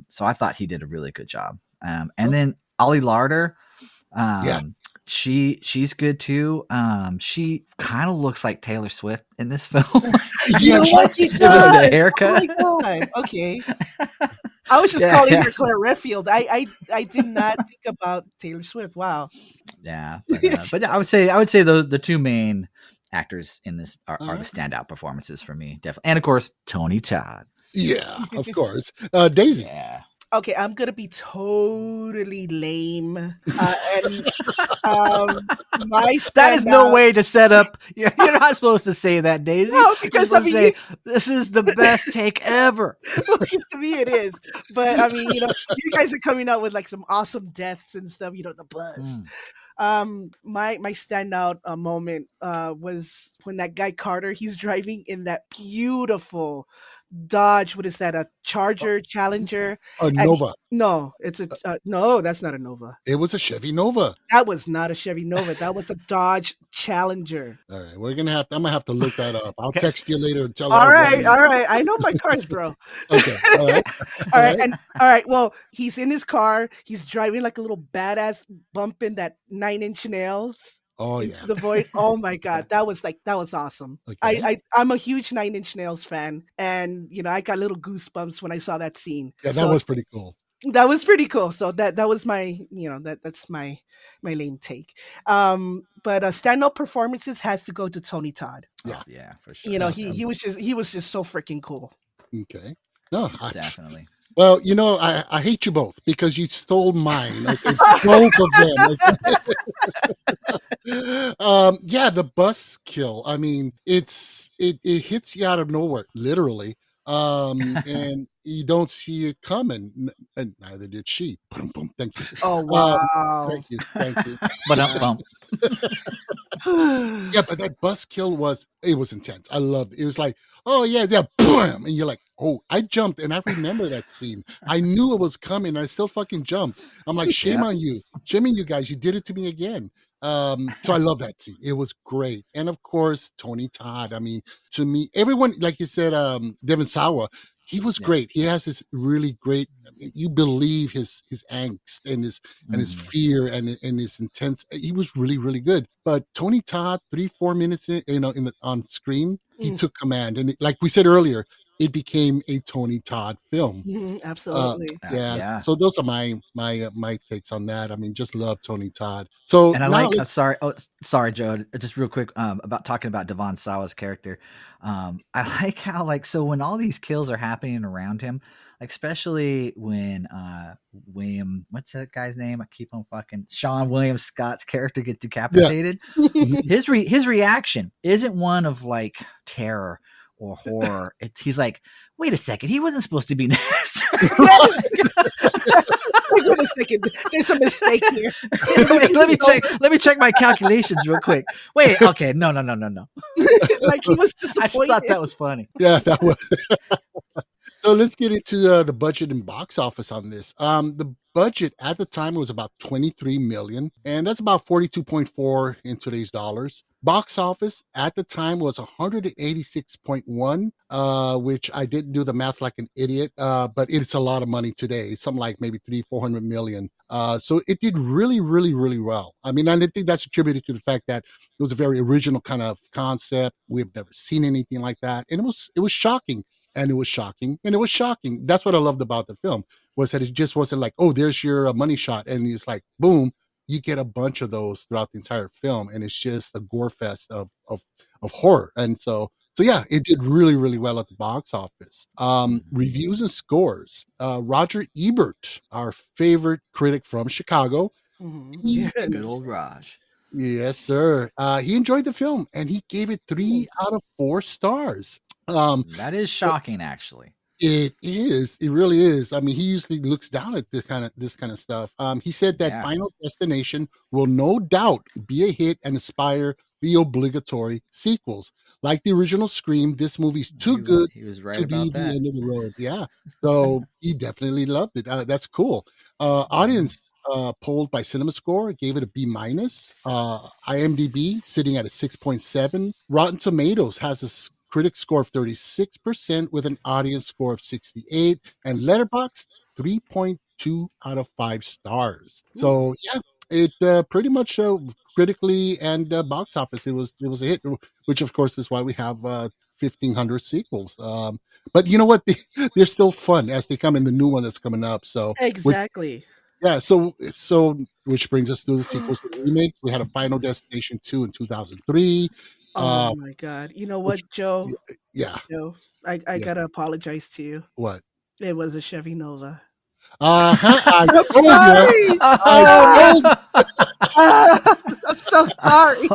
So I thought he did a really good job. And then Ollie Larder, Yeah. she's good too. She kind of looks like Taylor Swift in this film. You know what she It was does? the Oh haircut. my god. Okay. I was just calling her Claire Redfield. I did not think about Taylor Swift. Wow. Yeah, but I would say the two main actors in this are the standout performances for me, definitely, and of course Tony Todd. Yeah, of course. Daisy. Yeah. Okay, I'm gonna be totally lame. And my That is no standout- way to set up. You're not supposed to say that, Daisy. No, because You're I supposed to mean, say this is the best take ever. because to me it is. But I mean, you guys are coming out with like some awesome deaths and stuff. The buzz. My standout moment was when that guy Carter, he's driving in that beautiful Dodge. What is that? A Charger Challenger? A And Nova. no, it's a no. That's not a Nova. It was a Chevy Nova. That was not a Chevy Nova. That was a Dodge Challenger. All right, I'm gonna have to look that up. I'll text you later and tell All you. right. I know my cars, bro. Okay. All right. All right, and all right. Well, he's in his car. He's driving like a little badass, bumping that 9-inch nails Oh yeah. into the void. Oh my god, that was awesome. Okay. I'm a huge 9-inch Nails fan, and I got little goosebumps when I saw that scene. Yeah, that So was pretty cool. that was pretty cool. So that was my that's my lame take. But stand-up performances has to go to Tony Todd. Yeah. Yeah, for sure. He was just so freaking cool. Okay. No, Definitely. Well, I hate you both because you stole mine. Okay, both of them. Okay? Yeah, the bus kill. I mean, it hits you out of nowhere, literally, and you don't see it coming, and neither did she. Boom, boom. Thank you. Oh wow! Thank you. But Yeah, but that bus kill was intense. I loved it. It was like, oh yeah, boom, and you're like, oh, I jumped, and I remember that scene. I knew it was coming, and I still fucking jumped. I'm like, shame on you guys. You did it to me again. So I love that scene. It was great, and of course, Tony Todd. I mean, to me, everyone, like you said, Devon Sawa. He was great. He has this really great. I mean, you believe his angst and his fear and his intense. He was really, really good. But Tony Todd, 3-4 minutes on screen, he took command. And like we said earlier, it became a Tony Todd film. Absolutely. Yeah. So those are my takes on that. I mean, just love Tony Todd. So And I now like. Sorry, Joe. Just real quick. About talking about Devon Sawa's character. I like how so when all these kills are happening around him, like especially when William, what's that guy's name? I keep on fucking Sean William Scott's character gets decapitated. His reaction isn't one of like terror or horror. He's like, wait a second, he wasn't supposed to be next. Wait a second, there's a mistake here. Let me check my calculations real quick. Wait, okay, no. Like he was disappointed. I just thought that was funny. Yeah, that was. So let's get into the budget and box office on this. The budget at the time was about $23 million, and that's about 42.4 in today's dollars. Box office at the time was 186.1, which I didn't do the math like an idiot, but it's a lot of money today. It's something like maybe 300-400 million. So it did really, really, really well. I mean, I think that's attributed to the fact that it was a very original kind of concept. We've never seen anything like that, and it was shocking. And it was shocking. And it was shocking. That's what I loved about the film, was that it just wasn't like, oh, there's your money shot. And it's like, boom, you get a bunch of those throughout the entire film. And it's just a gore fest of horror. And so yeah, it did really, really well at the box office. Reviews and scores. Roger Ebert, our favorite critic from Chicago. Good old Raj. Yes, sir. He enjoyed the film and he gave it 3 out of 4 stars. That is shocking, actually. It is. It really is. I mean, he usually looks down at this kind of stuff. He said that Final Destination will no doubt be a hit and inspire the obligatory sequels. Like the original Scream, this movie's too good he was right to be about the that. end of the road. Yeah. So he definitely loved it. That's cool. Audience polled by CinemaScore gave it a B-. IMDb sitting at a 6.7. Rotten Tomatoes has a critic score of 36% with an audience score of 68, and Letterboxd 3.2 out of 5 stars. So yeah, it pretty much critically and box office, it was a hit, which of course is why we have 1,500 sequels. But you know what? They're still fun as they come in the new one that's coming up. So exactly. So which brings us to the sequels and remakes. We had a Final Destination 2 in 2003. Oh my God! You know what, Joe? Yeah. Joe, I gotta apologize to you. What? It was a Chevy Nova. I'm sorry. I'm so sorry.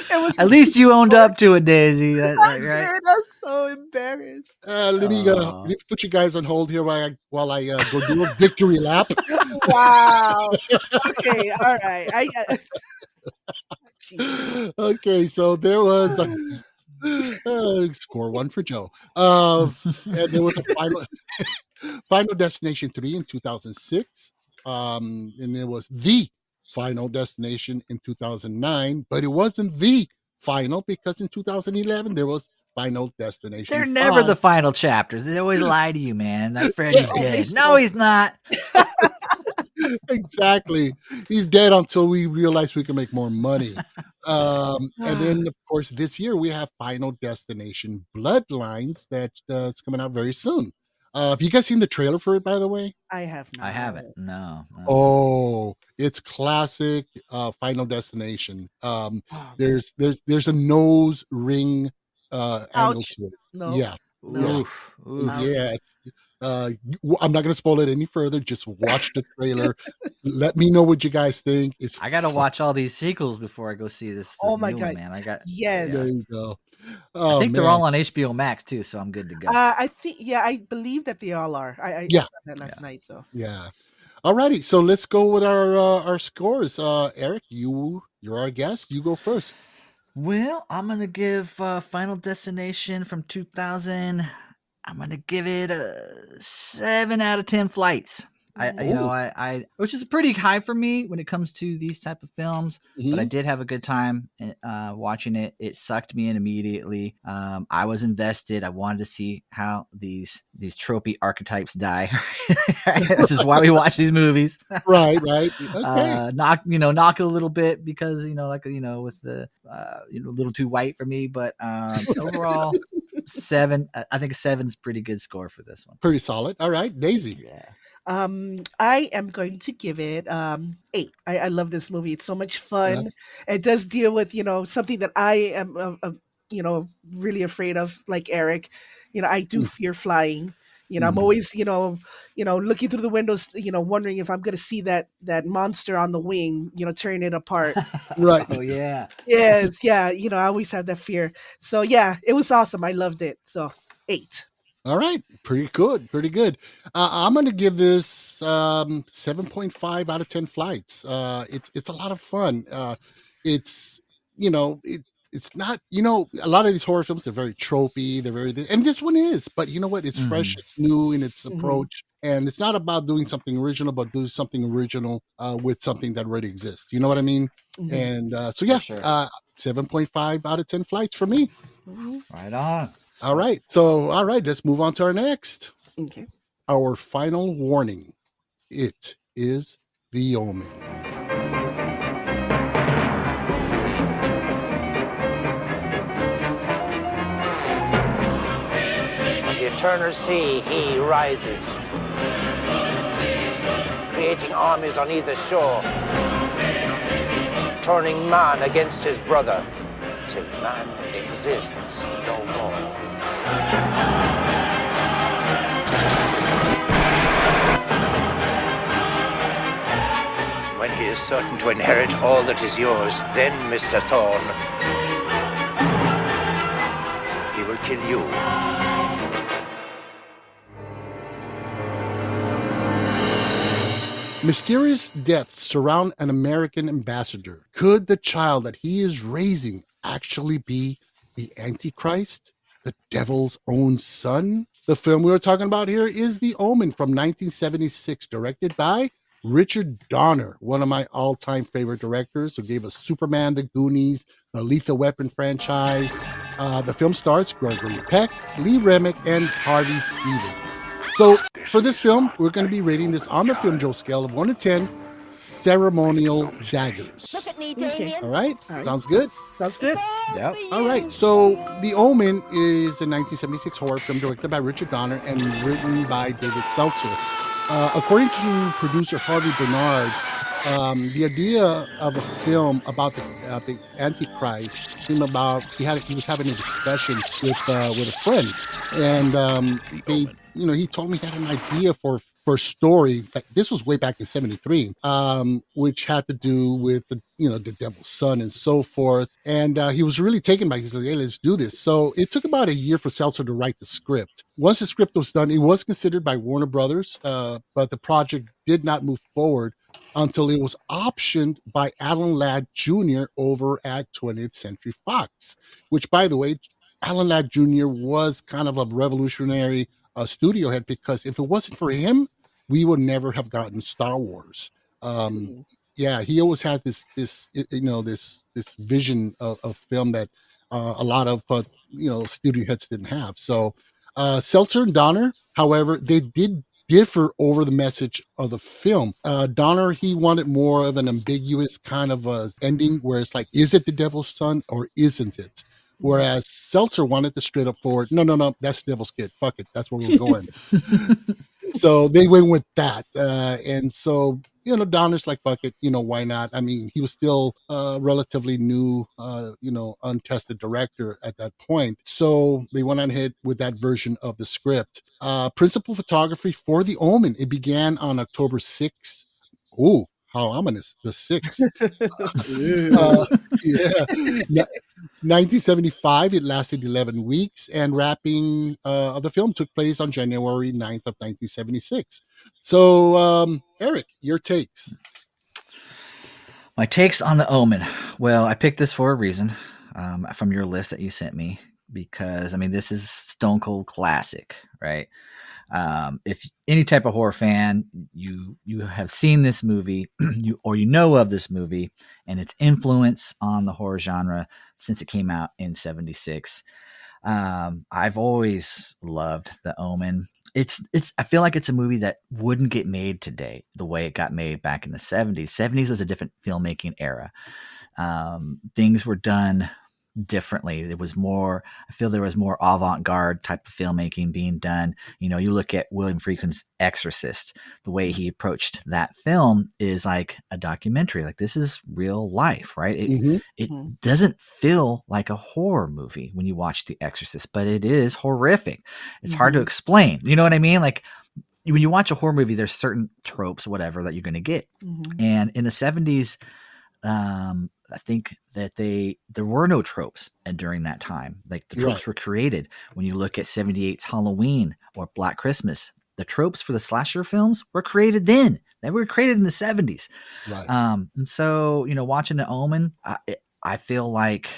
It was. At least you owned up to it, Daisy. I Right? did. I'm so embarrassed. Let me put you guys on hold here while I go do a victory lap. Wow. Okay. All right. Okay, so there was score 1 for Joe. And there was a Final Destination 3 in 2006. And there was the Final Destination in 2009, but it wasn't the final because in 2011 there was Final Destination. They're never the final chapters. They always lie to you, man. That Freddy's dead. No, he's not. Exactly. He's dead until we realize we can make more money. And then, of course, this year we have Final Destination Bloodlines that's coming out very soon. Have you guys seen the trailer for it, by the way? I have not. I haven't. No. Oh, it's classic Final Destination. There's a nose ring angle to it. No. Yeah. Oof. Yeah. I'm not going to spoil it any further. Just watch the trailer. Let me know what you guys think. I got to watch all these sequels before I go see this Oh my new God. one, man. Yes. There you go. I think they're all on HBO Max too, so I'm good to go. I think, I believe that they all are. I saw that last night. So yeah. Alrighty, so let's go with our scores. Eric, you're our guest. You go first. Well, I'm gonna give Final Destination from 2000. I'm gonna give it a 7 out of 10 flights. I which is pretty high for me when it comes to these type of films, but I did have a good time watching it. It sucked me in immediately. I was invested. I wanted to see how these tropey archetypes die. This is why we watch these movies. Right. Okay. Knock it a little bit because with the a little too white for me, but overall 7. I think 7's pretty good score for this one. Pretty solid. All right, Daisy. Yeah. I am going to give it 8. I love this movie. It's so much fun. It does deal with, something that I am really afraid of, like Eric. I do fear flying. I'm always, looking through the windows, wondering if I'm going to see that monster on the wing, tearing it apart. Right. Oh yeah. Yes, yeah. I always have that fear. So yeah, it was awesome. I loved it. So 8. All right, pretty good, pretty good. I'm going to give this 7.5 out of 10 flights. It's a lot of fun. It's it's not a lot of these horror films are very tropey. They're very and this one is, but you know what? It's fresh, it's new in its approach, and it's not about doing something original, but doing something original with something that already exists. You know what I mean? And so yeah, sure. 7.5 out of 10 flights for me. Right on. All right. So, all right, let's move on to our next. Okay. Our final warning. It is the Omen. The eternal sea, he rises, creating armies on either shore, turning man against his brother, till man exists no more. When he is certain to inherit all that is yours, then, Mr. Thorne, he will kill you. Mysterious deaths surround an American ambassador. Could the child that he is raising actually be the Antichrist, the devil's own son? The film we were talking about here is The Omen from 1976, directed by Richard Donner, one of my all-time favorite directors, who gave us Superman, The Goonies, the Lethal Weapon franchise. The film stars Gregory Peck, Lee Remick, and Harvey Stevens. So for this film, we're going to be rating this on the Filmjoe scale of 1 to 10 ceremonial daggers. Look at me, Okay. Damien. All right? Sounds good? Sounds good. Yep. All right. So The Omen is a 1976 horror film directed by Richard Donner and written by David Seltzer. According to producer Harvey Bernard, the idea of a film about the Antichrist came about. He was having a discussion with a friend, and he told me he had an idea for a story. This was way back in '73, which had to do with the devil's son and so forth. And he was really taken by it. He's like, hey, let's do this. So it took about a year for Seltzer to write the script. Once the script was done, it was considered by Warner Brothers, but the project did not move forward until it was optioned by Alan Ladd Jr. over at 20th Century Fox, which, by the way, Alan Ladd Jr. was kind of a revolutionary studio head, because if it wasn't for him, we would never have gotten Star Wars. Yeah, he always had this vision of film that a lot of studio heads didn't have. So Seltzer and Donner, however, they did differ over the message of the film. Donner, he wanted more of an ambiguous kind of ending where it's like, is it the devil's son or isn't it? Whereas Seltzer wanted the straight up forward, no, that's Devil's Kid. Fuck it, that's where we're going. So they went with that. And so, Donner's like, fuck it, why not? I mean, he was still a relatively new, untested director at that point. So they went on ahead with that version of the script. Principal photography for The Omen, it began on October 6th. Ooh, how ominous, the 6th. Yeah. 1975, it lasted 11 weeks, and wrapping of the film took place on January 9th of 1976. So, Eric, your takes. My takes on The Omen. Well, I picked this for a reason from your list that you sent me, because, I mean, this is stone cold classic, right? If any type of horror fan, you have seen this movie, you know of this movie and its influence on the horror genre since it came out in '76. I've always loved The Omen. I feel like it's a movie that wouldn't get made today the way it got made back in the '70s. '70s was a different filmmaking era. Things were done differently. It was more, I feel there was more avant-garde type of filmmaking being done. You know, you look at William Friedkin's Exorcist, the way he approached that film is like a documentary. Like, this is real life, right? It doesn't feel like a horror movie when you watch The Exorcist, but it is horrific. It's hard to explain. You know what I mean? Like, when you watch a horror movie, there's certain tropes, whatever, that you're going to get. And in the 70s, I think that there were no tropes during that time. Like, the tropes were created. When you look at 78's Halloween or Black Christmas, the tropes for the slasher films were created then. They were created in the 70s. Right. And so, you know, watching The Omen, I feel like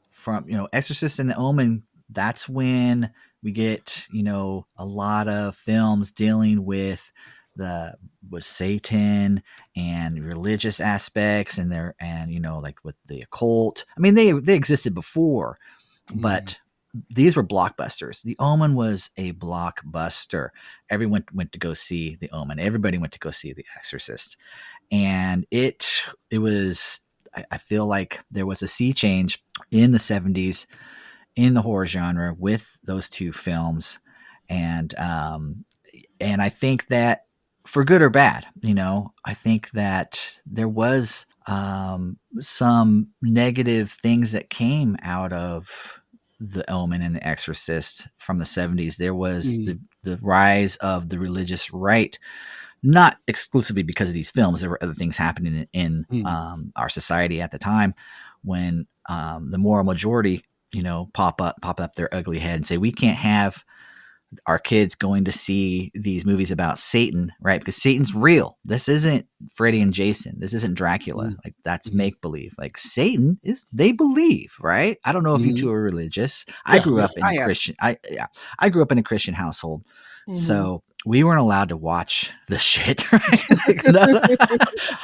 from, you know, Exorcist and The Omen, that's when we get, you know, a lot of films dealing with Satan and religious aspects and you know, like with the occult. I mean, they existed before, but these were blockbusters. The Omen was a blockbuster. Everyone went to go see The Omen. Everybody went to go see The Exorcist. And it was, I feel like there was a sea change in the 70s in the horror genre with those two films. And I think that, for good or bad, you know, I think that there was some negative things that came out of The Omen and The Exorcist from the 70s. There was the rise of the religious right, not exclusively because of these films. There were other things happening in our society at the time when the moral majority, you know, pop up their ugly head and say, we can't have our kids going to see these movies about Satan, right? Because Satan's real. This isn't Freddy and Jason. This isn't Dracula. Like, that's make believe. Like, Satan is, they believe, right? I don't know if you two are religious. I grew up in a Christian. I grew up in a Christian household, so we weren't allowed to watch the shit. Right?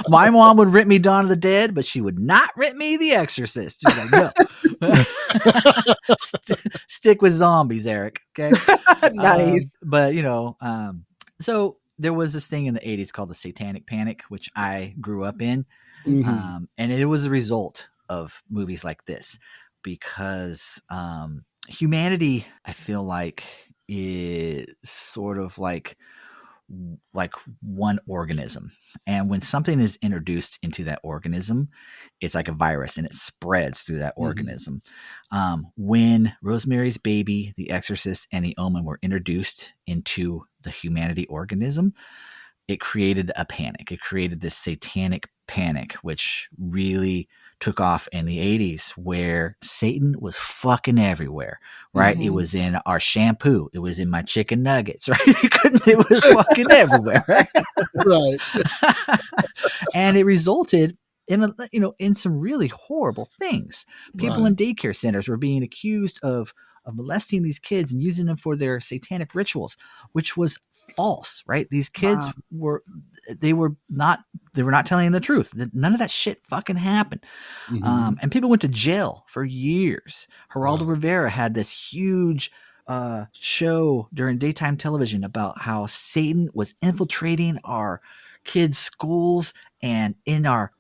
My mom would rent me Dawn of the Dead, but she would not rent me The Exorcist. She's like, no. Stick with zombies, Eric. Okay. Nice. But, you know, so there was this thing in the 80s called the Satanic Panic, which I grew up in. And it was a result of movies like this, because humanity, I feel like, is sort of like one organism. And when something is introduced into that organism, it's like a virus and it spreads through that organism. When Rosemary's Baby, The Exorcist, and The Omen were introduced into the humanity organism, it created a panic. It created this satanic panic, which really took off in the 80s, where Satan was fucking everywhere, right? It was in our shampoo. It was in my chicken nuggets, right? It was fucking everywhere, right? Right. And it resulted in some really horrible things. People in daycare centers were being accused of molesting these kids and using them for their satanic rituals, which was false, right? These kids were not telling the truth. None of that shit fucking happened. And people went to jail for years. Geraldo Rivera had this huge show during daytime television about how Satan was infiltrating our kids' schools and in our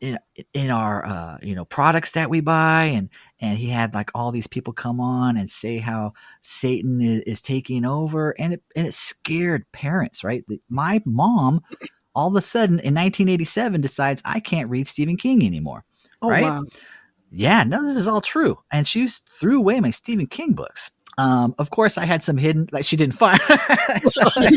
products that we buy, and he had like all these people come on and say how Satan is taking over, and it scared parents, right? My mom all of a sudden in 1987 decides I can't read Stephen King anymore. Right? Wow. Yeah, no, this is all true. And she threw away my Stephen King books. Of course, I had some hidden, like she didn't find. So I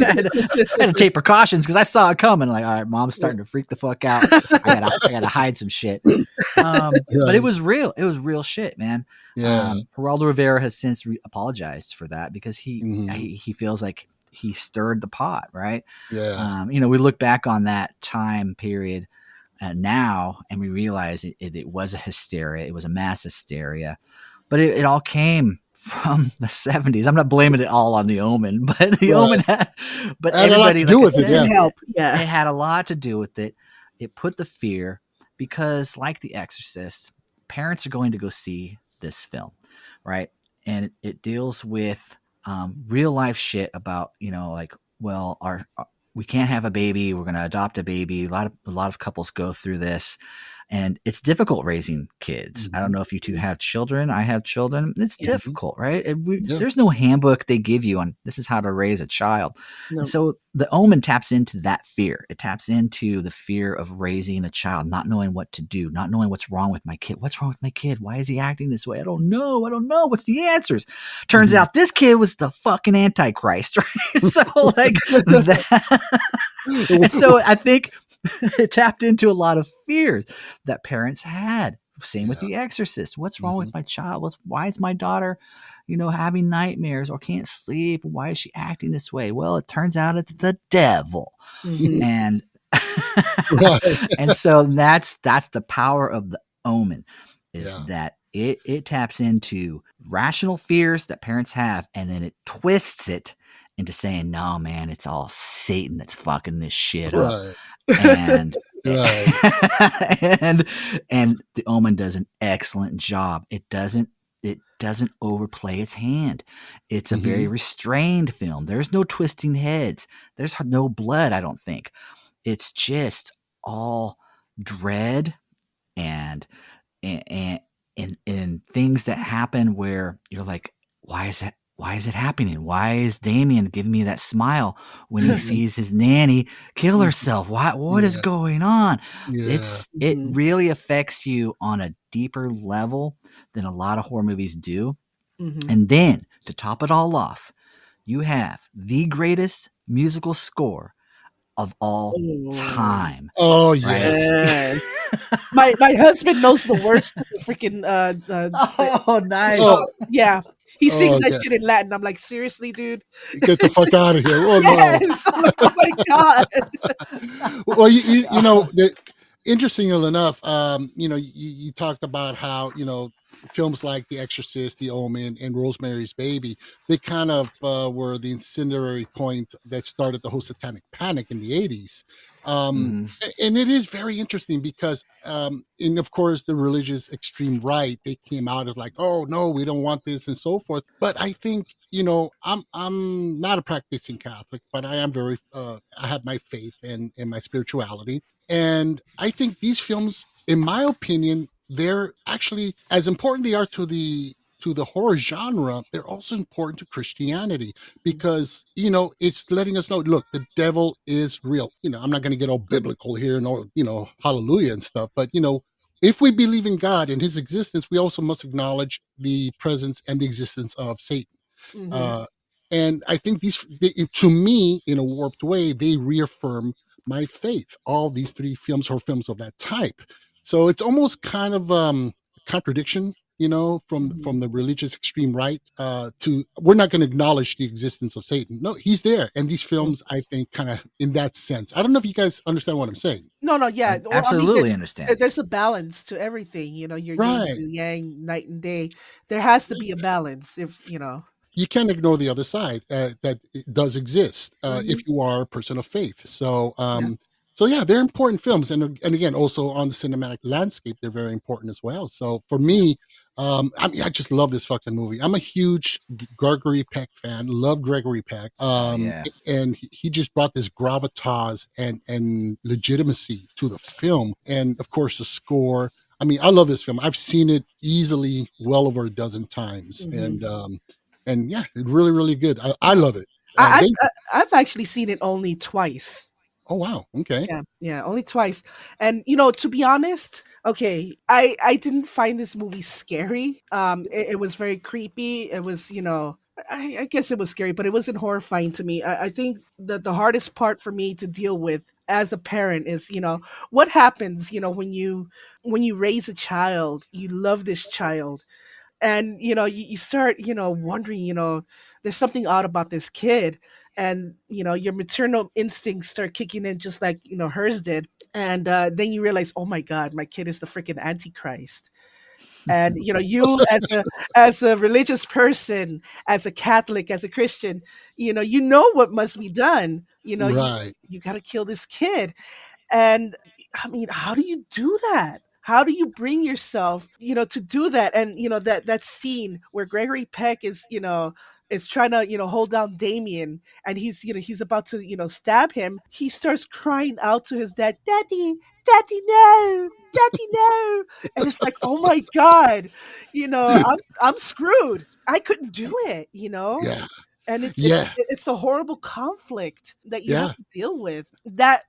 had to take precautions because I saw it coming. Like, all right, mom's starting to freak the fuck out. I gotta hide some shit. But it was real. It was real shit, man. Yeah. Geraldo Rivera has since apologized for that because he feels like he stirred the pot, right? Yeah. We look back on that time period now, and we realize it was a hysteria. It was a mass hysteria, but it all came from the 70s. I'm not blaming it all on The Omen, but The Omen had, but everybody, had a lot to do with it. Yeah. It had a lot to do with it. It put the fear, because like The Exorcist, parents are going to go see this film, right? And it deals with real life shit about, we can't have a baby. We're going to adopt a baby. A lot of couples go through this. And it's difficult raising kids. I don't know if you two have children. I have children. It's difficult, right? There's no handbook they give you on this is how to raise a child. No. And so the Omen taps into that fear. It taps into the fear of raising a child, not knowing what to do, not knowing what's wrong with my kid. What's wrong with my kid? Why is he acting this way? I don't know. What's the answers? Turns out this kid was the fucking Antichrist, right? So like that. And so I think it tapped into a lot of fears that parents had. Same with The Exorcist. What's wrong with my child? Why is my daughter, having nightmares or can't sleep? Why is she acting this way? Well, it turns out it's the devil. And and so that's the power of the Omen is that it taps into rational fears that parents have, and then it twists it into saying, no, man, it's all Satan that's fucking this shit up. And and the Omen does an excellent job. It doesn't overplay its hand. It's a very restrained film. There's no twisting heads. There's no blood, I don't think. It's just all dread and things that happen where you're like, why is it happening? Why is Damien giving me that smile when he sees his nanny kill herself? What is going on? It really affects you on a deeper level than a lot of horror movies do. And then to top it all off, you have the greatest musical score of all time. Oh yes. Right? my husband knows the words to the freaking nice. Yeah. He sings that shit in Latin. I'm like, seriously, dude? Get the fuck out of here. Oh, yes. I'm like, oh my God. Well, you know, interestingly enough, you talked about how, films like The Exorcist, The Omen, and Rosemary's Baby, they kind of were the incendiary point that started the whole satanic panic in the 80s. And it is very interesting because, and of course, the religious extreme right, they came out of like, oh, no, we don't want this and so forth. But I think, I'm not a practicing Catholic, but I am very, I have my faith and my spirituality. And I think these films, in my opinion, they're actually as important they are to the horror genre, they're also important to Christianity because, it's letting us know, look, the devil is real. I'm not going to get all biblical here and all, hallelujah and stuff, but, if we believe in God and his existence, we also must acknowledge the presence and the existence of Satan. And I think to me, in a warped way, they reaffirm my faith. All these three films are films of that type. So it's almost kind of contradiction, from the religious extreme right to we're not going to acknowledge the existence of Satan. No, he's there. And these films, I think, kind of in that sense. I don't know if you guys understand what I'm saying. No, yeah. I absolutely understand. There's a balance to everything. You're right. yin and yang, night and day. There has to be a balance You can't ignore the other side that it does exist if you are a person of faith. So, So yeah, they're important films, and again, also on the cinematic landscape, they're very important as well. So for me, I just love this fucking movie. I'm a huge Gregory Peck fan. Love Gregory Peck, and he just brought this gravitas and legitimacy to the film, and of course the score. I mean, I love this film. I've seen it easily well over a dozen times, and yeah, it's really, really good. I love it. I've actually seen it only twice. Oh, wow. Okay. Yeah, only twice. And, to be honest, okay, I didn't find this movie scary. It was very creepy. It was, I guess it was scary, but it wasn't horrifying to me. I think that the hardest part for me to deal with as a parent is, what happens, when you raise a child, you love this child. And, you start, wondering, there's something odd about this kid. And, your maternal instincts start kicking in just like, hers did. And then you realize, oh my God, my kid is the freaking Antichrist. And, you as a religious person, as a Catholic, as a Christian, you know what must be done. Right. You got to kill this kid. And I mean, how do you do that? How do you bring yourself, to do that? And, that scene where Gregory Peck is, is trying to, hold down Damien, and he's about to, stab him. He starts crying out to his dad, "Daddy, Daddy, no, Daddy, no!" And it's like, oh my God, I'm screwed. I couldn't do it, Yeah. And it's Yeah. it's the horrible conflict that you Yeah. have to deal with. That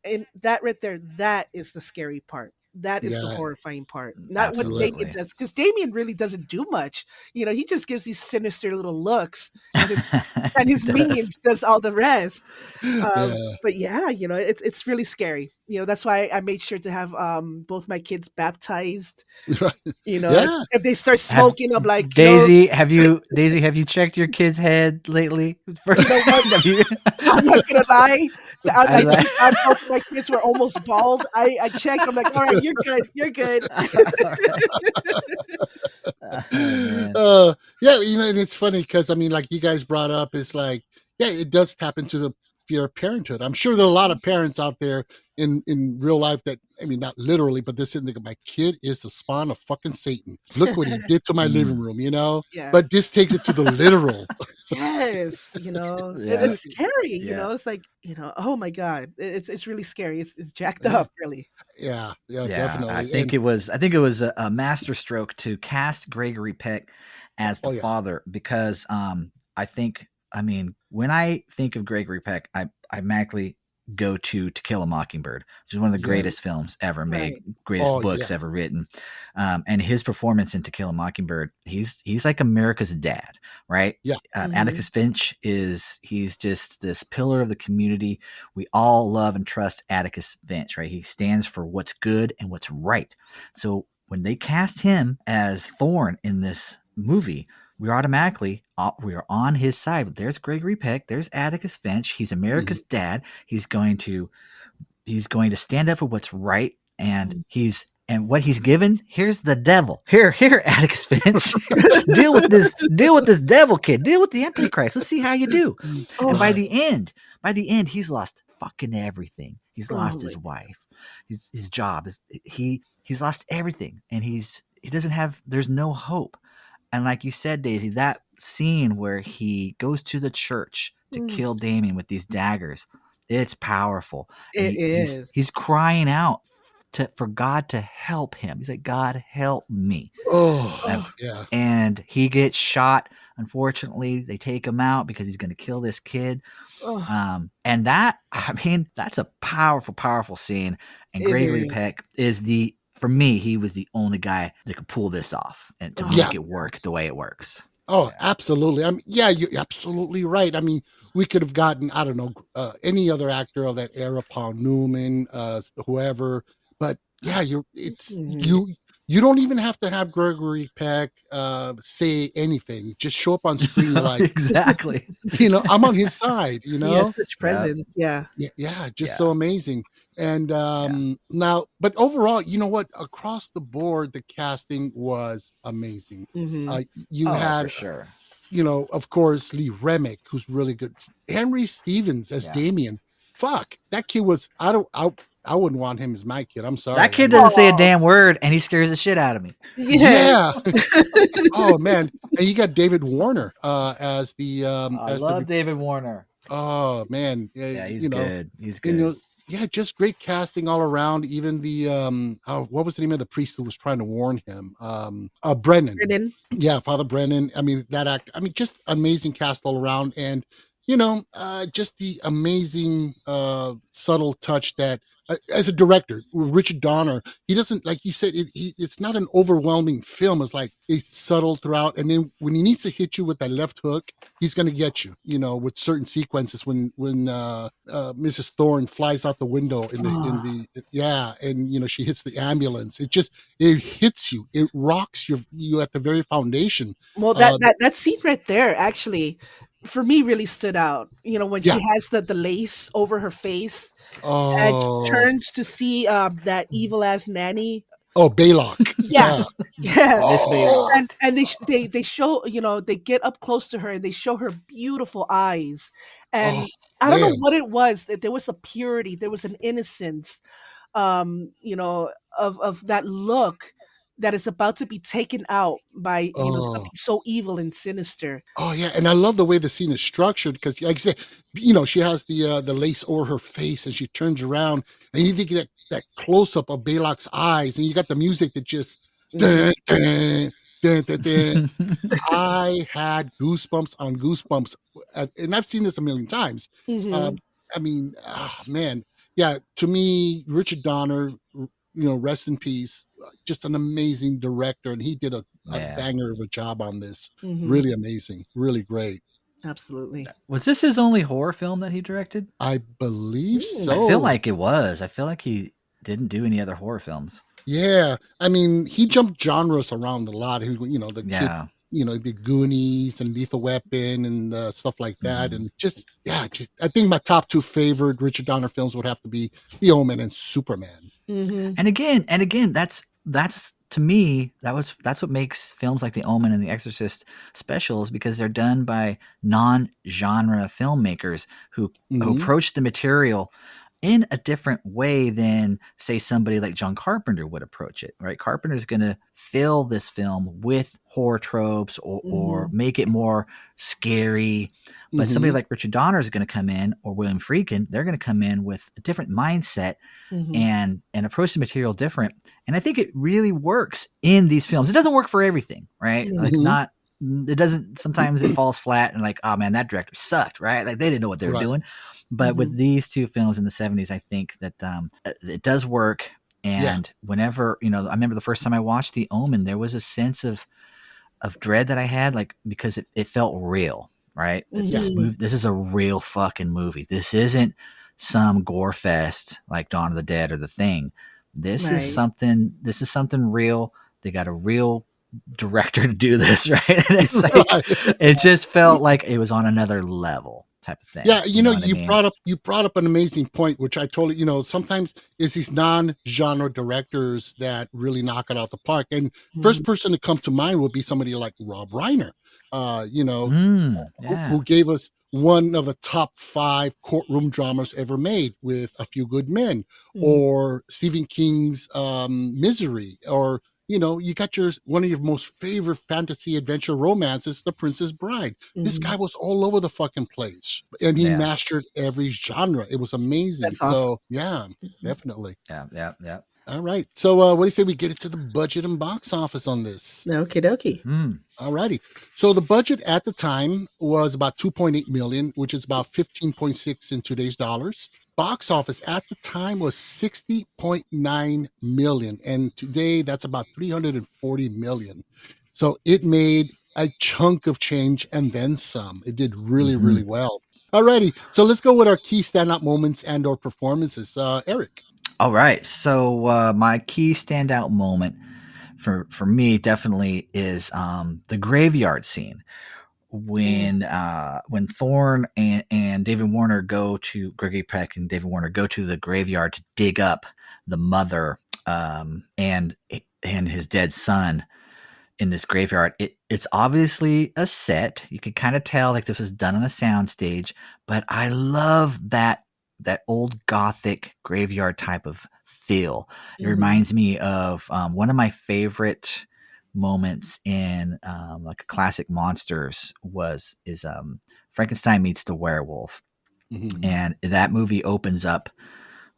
right there, that is the scary part. That is the Yeah. horrifying part. Not what Damien Absolutely. does, because Damien really doesn't do much. He just gives these sinister little looks, and his He does. minions does all the rest. Yeah. But yeah, it's really scary. That's why I made sure to have both my kids baptized. Right. Yeah. If they start smoking, I'm like, Daisy, have you checked your kid's head lately? Have you- I'm not gonna lie. I like- think I both my kids were almost bald. I checked. I'm like, all right, you're good. You're good. Yeah, and it's funny because I mean, like you guys brought up, it's like, yeah, it does tap into the fear of parenthood. I'm sure there are a lot of parents out there in real life that, I mean, not literally, but they're sitting there, my kid is the spawn of fucking Satan. Look what he did to my living room, Yeah. But this takes it to the literal. Yes, Yeah. it's scary. Yeah. It's like, oh my God, it's really scary. It's jacked up, really. Yeah, Yeah, definitely. I think it was a masterstroke to cast Gregory Peck as the Oh, yeah. father, because I mean, when I think of Gregory Peck, I automatically go to Kill a Mockingbird, which is one of the Yeah. greatest films ever made, Right. greatest Oh, books yes. ever written. And his performance in To Kill a Mockingbird, he's like America's dad, right? Yeah. Atticus Finch he's just this pillar of the community. We all love and trust Atticus Finch, right? He stands for what's good and what's right. So when they cast him as Thorn in this movie, we are on his side. There's Gregory Peck. There's Atticus Finch. He's America's dad. He's going to stand up for what's right, and what he's given. Here's the devil. Here, Atticus Finch. deal with this devil kid. Deal with the Antichrist. Let's see how you do. And by the end, he's lost fucking everything. He's lost his wife, his job. He's lost everything, and he doesn't have. There's no hope. And like you said, Daisy, that scene where he goes to the church to kill Damien with these daggers, it's powerful. It is. He's crying out for God to help him. He's like, God, help me. Yeah. And he gets shot. Unfortunately, they take him out because he's going to kill this kid. And that's a powerful, powerful scene. And Gregory Peck for me, he was the only guy that could pull this off and to make it work the way it works. Oh, absolutely. I mean, yeah, you're absolutely right. I mean, we could have gotten, I don't know, any other actor of that era, Paul Newman, whoever. But yeah, you don't even have to have Gregory Peck say anything. Just show up on screen like exactly. I'm on his side. Yeah, such presence. Yeah. So amazing. And now, but overall, you know what? Across the board, the casting was amazing. You had, for sure. Of course, Lee Remick, who's really good. Henry Stevens as Damien. Fuck, that kid was. I wouldn't want him as my kid. I'm sorry. That kid doesn't say a damn word, and he scares the shit out of me. Yeah. Oh man, and you got David Warner as the. I love David Warner. Oh man, yeah, he's good. He's good. Yeah, just great casting all around. Even the what was the name of the priest who was trying to warn him? Brennan. Yeah, Father Brennan. I mean, that actor. I mean, just amazing cast all around, and just the amazing subtle touch that. As a director, Richard Donner, he doesn't, like you said, it's not an overwhelming film. It's like it's subtle throughout, and then when he needs to hit you with that left hook, he's going to get you. With certain sequences when Mrs. Thorne flies out the window and she hits the ambulance. It hits you. It rocks you at the very foundation. Well, that scene right there actually, for me, really stood out. When she has the lace over her face and she turns to see that evil ass nanny. Oh, Baylock. Yeah. Oh. And they show, they get up close to her and they show her beautiful eyes. And I don't know what it was. There was a purity, there was an innocence, of that look that is about to be taken out by Oh. something so evil and sinister. Oh yeah, and I love the way the scene is structured because, like I said, she has the lace over her face, and she turns around, and you think that close up of Balak's eyes, and you got the music that just. Dun, dun, dun, dun, dun. I had goosebumps on goosebumps, and I've seen this a million times. Mhm. I mean, man, yeah. To me, Richard Donner, rest in peace. Just an amazing director, and he did a Yeah. banger of a job on this. Mhm. Really amazing, really great. Absolutely. Was this his only horror film that he directed? I believe I feel so. like it was. I feel like he didn't do any other horror films. Yeah, I mean, he jumped genres around a lot. He, the kid, Yeah. the Goonies and Lethal Weapon and stuff like that. Mhm. And I think my top two favorite Richard Donner films would have to be The Omen and Superman. Mhm. And again, that's to me, that's what makes films like The Omen and The Exorcist special, is because they're done by non-genre filmmakers who Mhm. approach the material in a different way than, say, somebody like John Carpenter would approach it, right? Carpenter's going to fill this film with horror tropes or make it more scary. But somebody Mhm. like Richard Donner is going to come in, or William Friedkin, they're going to come in with a different mindset Mhm. and approach the material different. And I think it really works in these films. It doesn't work for everything, right? Like Mhm. it doesn't, sometimes it falls flat and like, oh man, that director sucked, right? Like they didn't know what they were Right. doing. But Mhm. with these two films in the 70s, I think that it does work. And whenever, I remember the first time I watched The Omen, there was a sense of dread that I had, like, because it felt real, right? This is a real fucking movie. This isn't some gore fest like Dawn of the Dead or The Thing. This is something real. They got a real director to do this, right? And it's like, it just felt like it was on another level type of thing. Yeah, you know what I mean? you brought up an amazing point, which I totally, sometimes it's these non-genre directors that really knock it out the park. And first person to come to mind will be somebody like Rob Reiner, who gave us one of the top 5 courtroom dramas ever made with A Few Good Men, or Stephen King's Misery, or you got one of your most favorite fantasy adventure romances, The Princess Bride. This guy was all over the fucking place, and he mastered every genre. It was amazing. That's awesome. So yeah, definitely. Yeah. All right. So what do you say we get into the budget and box office on this? Okie dokie. All righty. So the budget at the time was about 2.8 million, which is about 15.6 in today's dollars. Box office at the time was 60.9 million, and today that's about 340 million. So it made a chunk of change and then some. It did really, really well. Alrighty, so let's go with our key standout moments and or performances. Erik. All right, so my key standout moment for me definitely is the graveyard scene. When Thorne and David Warner Gregory Peck and David Warner go to the graveyard to dig up the mother and his dead son in this graveyard, it's obviously a set. You can kind of tell like this was done on a soundstage, but I love that old Gothic graveyard type of feel. It reminds me of one of my favorite moments in like a classic monsters is Frankenstein meets the werewolf. And that movie opens up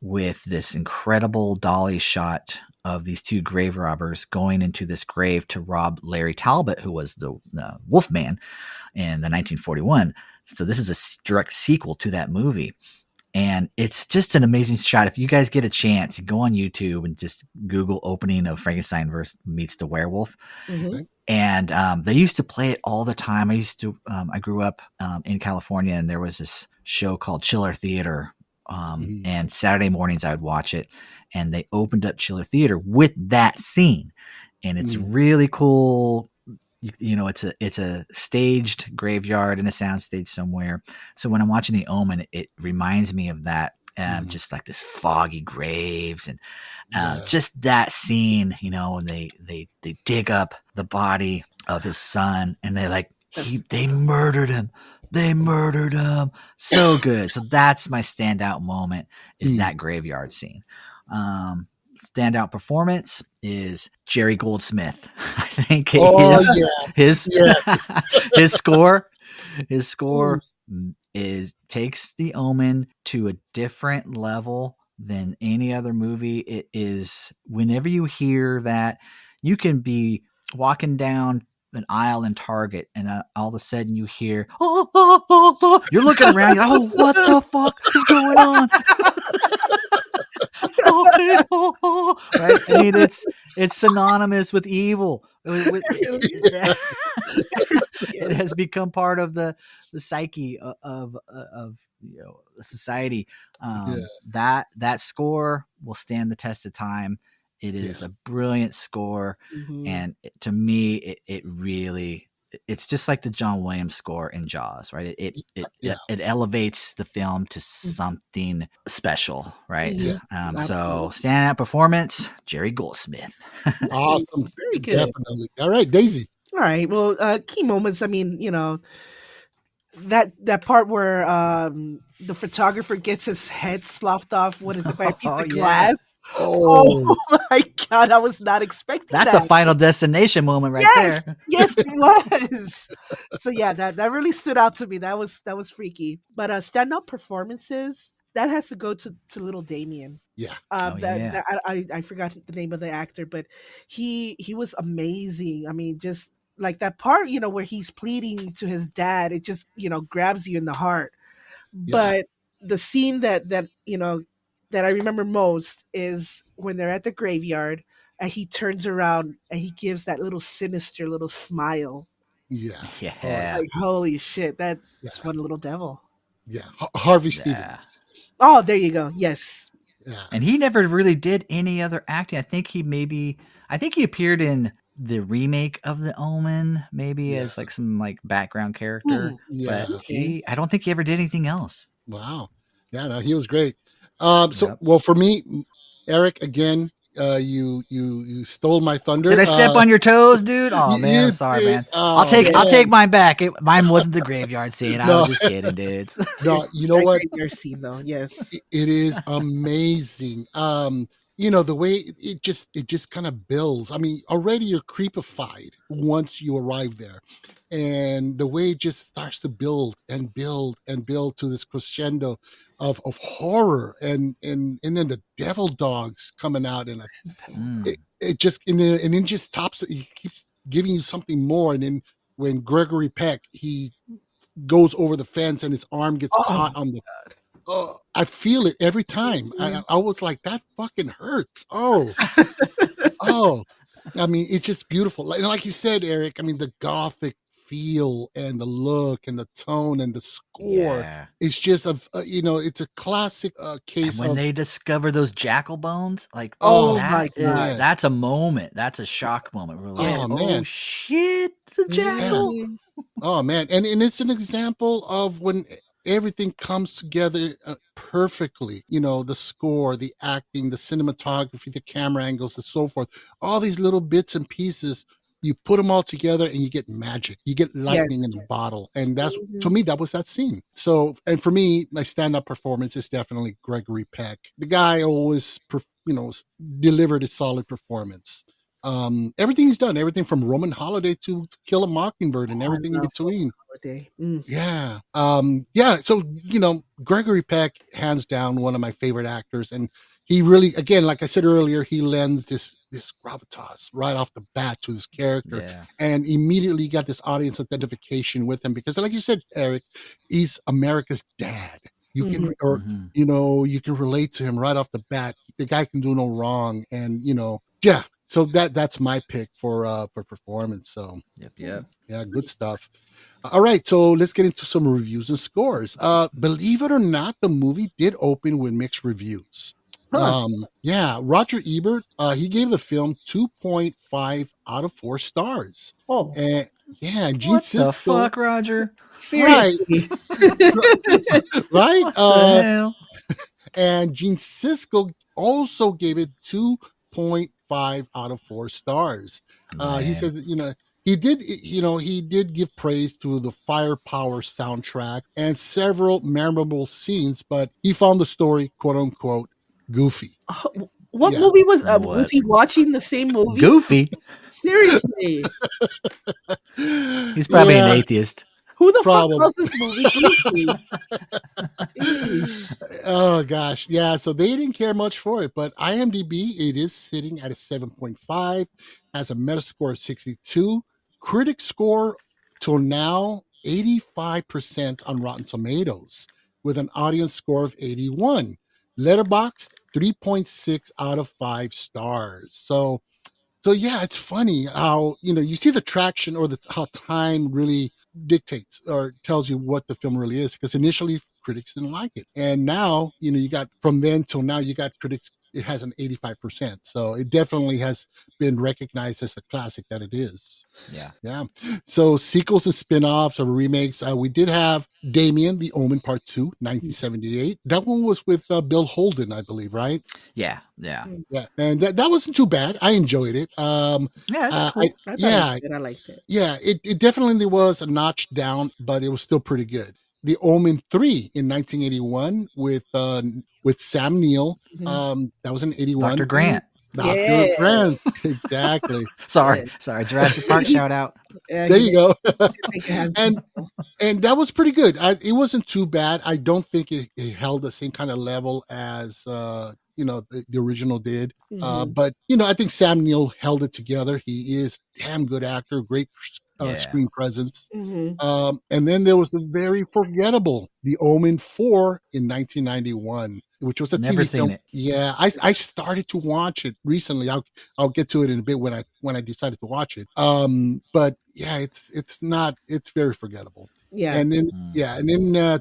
with this incredible dolly shot of these two grave robbers going into this grave to rob Larry Talbot, who was the Wolfman in the 1941. So this is a direct sequel to that movie. And it's just an amazing shot. If you guys get a chance, go on YouTube and just Google opening of Frankenstein meets the werewolf. And they used to play it all the time. I grew up in California, and there was this show called Chiller Theater. And Saturday mornings I would watch it, and they opened up Chiller Theater with that scene. And it's really cool. It's a staged graveyard in a soundstage somewhere. So when I'm watching The Omen, it reminds me of that, just like this foggy graves and just that scene, when they dig up the body of his son, and they murdered him. They murdered him. So good. So that's my standout moment, is that graveyard scene. standout performance is Jerry Goldsmith. I think his his score takes the Omen to a different level than any other movie. It is, whenever you hear that, you can be walking down an aisle in Target and all of a sudden you hear, you're looking around, you're, oh, what the fuck is going on? Right? I mean, it's synonymous with evil. It has become part of the psyche of society. That score will stand the test of time. It is a brilliant score, and to me, it really. It's just like the John Williams score in Jaws, right? It elevates the film to something special, right? Yeah, so standout performance, Jerry Goldsmith. Awesome. Very good. Definitely. All right, Daisy. All right. Well, key moments. I mean, that part where the photographer gets his head sloughed off. What is it? By a piece of glass. Oh my God! I was not expecting That's that. a Final Destination moment right there. Yes, it was. So yeah, that really stood out to me. That was freaky. But stand-up performances, that has to go to little Damien. Yeah. I forgot the name of the actor, but he was amazing. I mean, just like that part, where he's pleading to his dad, it just grabs you in the heart. But the scene that I remember most is when they're at the graveyard and he turns around and he gives that little sinister little smile. Yeah. Like, holy shit, that's one little devil. Yeah. Harvey Stevens. Oh, there you go. Yes. Yeah. And he never really did any other acting. I think he appeared in the remake of The Omen, maybe as like some like background character. But I don't think he ever did anything else. Wow. Yeah, no, he was great. Well, for me, Eric, again, you stole my thunder. Did I step on your toes, dude? Oh man, sorry, man. I'll take mine back. Mine wasn't the graveyard scene. I was just kidding, dudes. No, you know what? Graveyard scene, though. Yes, it is amazing. The way it just kind of builds. I mean, already you're creepified once you arrive there. And the way it just starts to build and build and build to this crescendo of horror and then the devil dogs coming out and it just and then just tops it. He keeps giving you something more. And then when Gregory Peck, he goes over the fence and his arm gets caught on the I feel it every time. I was like, that fucking hurts. Oh. I mean, it's just beautiful. Like you said, Eric, I mean, the gothic feel and the look and the tone and the score. It's just it's a classic case and when of they discover those jackal bones, like my God. That's a moment. That's a shock moment. We're like, man. oh shit, it's a jackal. Yeah. Oh man, and it's an example of when everything comes together perfectly. The score, the acting, the cinematography, the camera angles, and so forth. All these little bits and pieces, you put them all together and you get magic. You get lightning in a bottle. And that's, to me, that was that scene. So, and for me, my stand-up performance is definitely Gregory Peck. The guy always, delivered a solid performance. Everything he's done, everything from Roman Holiday to Kill a Mockingbird and everything in between. Yeah. So, Gregory Peck, hands down, one of my favorite actors. And he really, again, like I said earlier, he lends this gravitas right off the bat to his character. Yeah. And immediately got this audience identification with him because, like you said, Eric, he's America's dad. You can, you can relate to him right off the bat. The guy can do no wrong. And, so that's my pick for performance. So Yep. Yeah, good stuff. All right, so let's get into some reviews and scores. Believe it or not, the movie did open with mixed reviews. Roger Ebert, he gave the film 2.5 out of 4 stars. Oh, and Gene What Siskel, the fuck, Roger? seriously. right? What the hell? And Gene Siskel also gave it 2.5 out of 4 stars. He said that, he did give praise to the firepower soundtrack and several memorable scenes, but he found the story, quote unquote, goofy. What Yeah. movie was What? he watching the same movie? Goofy. Seriously. He's probably an Yeah, atheist. Who the fuck probably. calls this movie goofy? Yeesh. Oh gosh, yeah. So they didn't care much for it, but IMDb it is sitting at a 7.5, has a Metascore of 62, critic score till now 85% on Rotten Tomatoes, with an audience score of 81. Letterboxd 3.6 out of 5 stars. So yeah, it's funny how you see the traction or how time really dictates or tells you what the film really is. Because initially critics didn't like it, and now you got from then till now you got critics. It has an 85%, so it definitely has been recognized as the classic that it is. Yeah. Yeah. So sequels and spin-offs or remakes. We did have Damien, The Omen Part 2, 1978. That one was with Bill Holden, I believe, right? Yeah. Yeah. Yeah, and that wasn't too bad. I enjoyed it. Yeah, that's cool. I thought Yeah, it was good. I liked it. yeah, it definitely was a notch down, but it was still pretty good. The Omen 3 in 1981 with Sam Neill. That was in 81. Dr. Grant. Dr. Yeah. Grant, exactly. Sorry. Jurassic Park shout out. Yeah, There you go. Erik Hanson. And that was pretty good. It wasn't too bad. I don't think it held the same kind of level as the original did. Mhm. But I think Sam Neill held it together. He is a damn good actor, great screen presence. Mhm. And then there was a very forgettable The Omen 4 in 1991, which was a Never TV seen film. it. Yeah, I started to watch it recently. I'll get to it in a bit when I decided to watch it. But yeah, it's very forgettable. Yeah. And then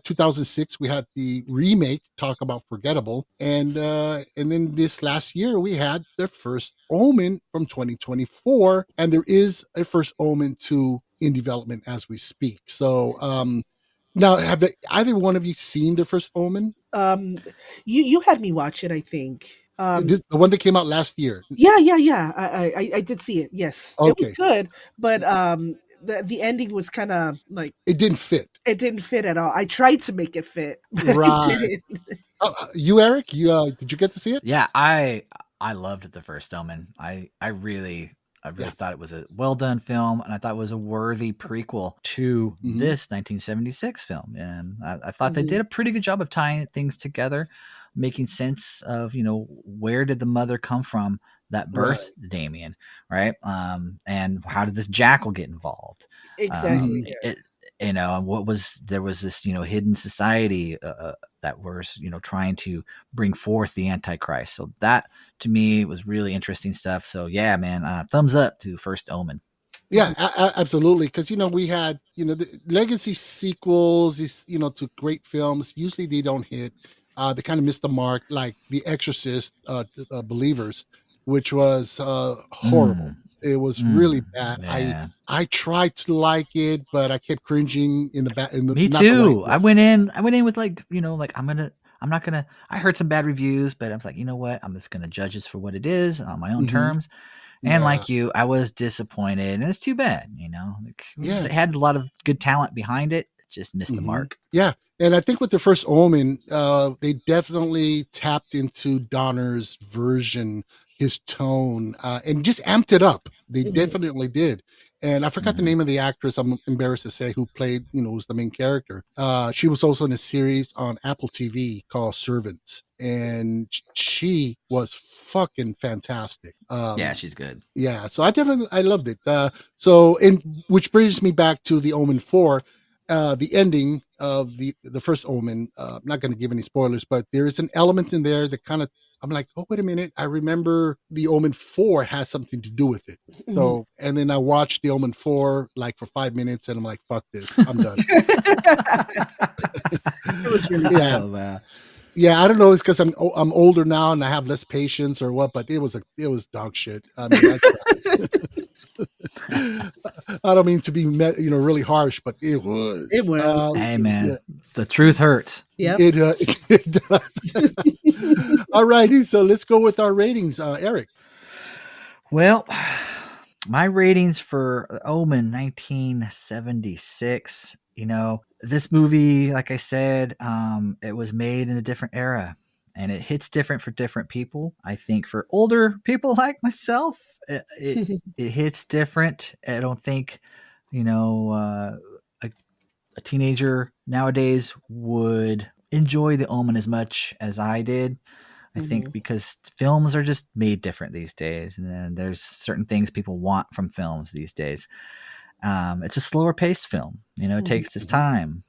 2006 we had the remake, Talk About Forgettable, and then this last year we had the first Omen from 2024, and there is a first Omen 2 in development as we speak. So now have either one of you seen the first Omen? You had me watch it, I think. The one that came out last year. Yeah. I did see it. Yes, it was Okay. good, but the ending was kind of like It didn't fit. it didn't fit at all. I tried to make it fit, but Right. it didn't. You, Eric, did you get to see it? Yeah, I loved the first Omen. I really thought it was a well done film, and I thought it was a worthy prequel to this 1976 film. And I thought they did a pretty good job of tying things together, making sense of where did the mother come from that birthed Damien, right? And how did this jackal get involved? Exactly. And there was this hidden society that was trying to bring forth the Antichrist. So that to me was really interesting stuff. So yeah, man, thumbs up to First Omen. Yeah, absolutely. Because we had the legacy sequels, these to great films. Usually they don't hit. They kind of miss the mark, like The Exorcist, Believers, which was horrible. It was really bad. Yeah. I tried to like it, but I kept cringing in the back. Me too. I went in with I'm not gonna. I heard some bad reviews, but I was like, you know what? I'm just gonna judge this for what it is on my own terms. And like you, I was disappointed, and it's too bad. It had a lot of good talent behind it. It just missed the mark. Yeah, and I think with the first Omen, they definitely tapped into Donner's version, his tone, and just amped it up. They definitely did. And I forgot the name of the actress, I'm embarrassed to say, who played, who's the main character. She was also in a series on Apple TV called Servants. And she was fucking fantastic. Yeah, she's good. Yeah, so I loved it. Which brings me back to The Omen 4. The ending of the first Omen, I'm not going to give any spoilers, but there is an element in there that kind of, I'm like, oh, wait a minute. I remember The Omen 4 has something to do with it. So, and then I watched The Omen 4 like for 5 minutes and I'm like, fuck this. I'm done. It was really yeah. Yeah, I don't know. It's because I'm older now and I have less patience or what, but it was dog shit. I mean, I don't mean to be really harsh, but it was. It was. Hey man, the truth hurts. Yeah, it does. All righty, so let's go with our ratings, Eric. Well, my ratings for Omen 1976. This movie, like I said, it was made in a different era. and it hits different for different people. I think for older people like myself, it hits different. I don't think, a teenager nowadays would enjoy The Omen as much as I did. I think because films are just made different these days, and then there's certain things people want from films these days. It's a slower paced film. It takes its time.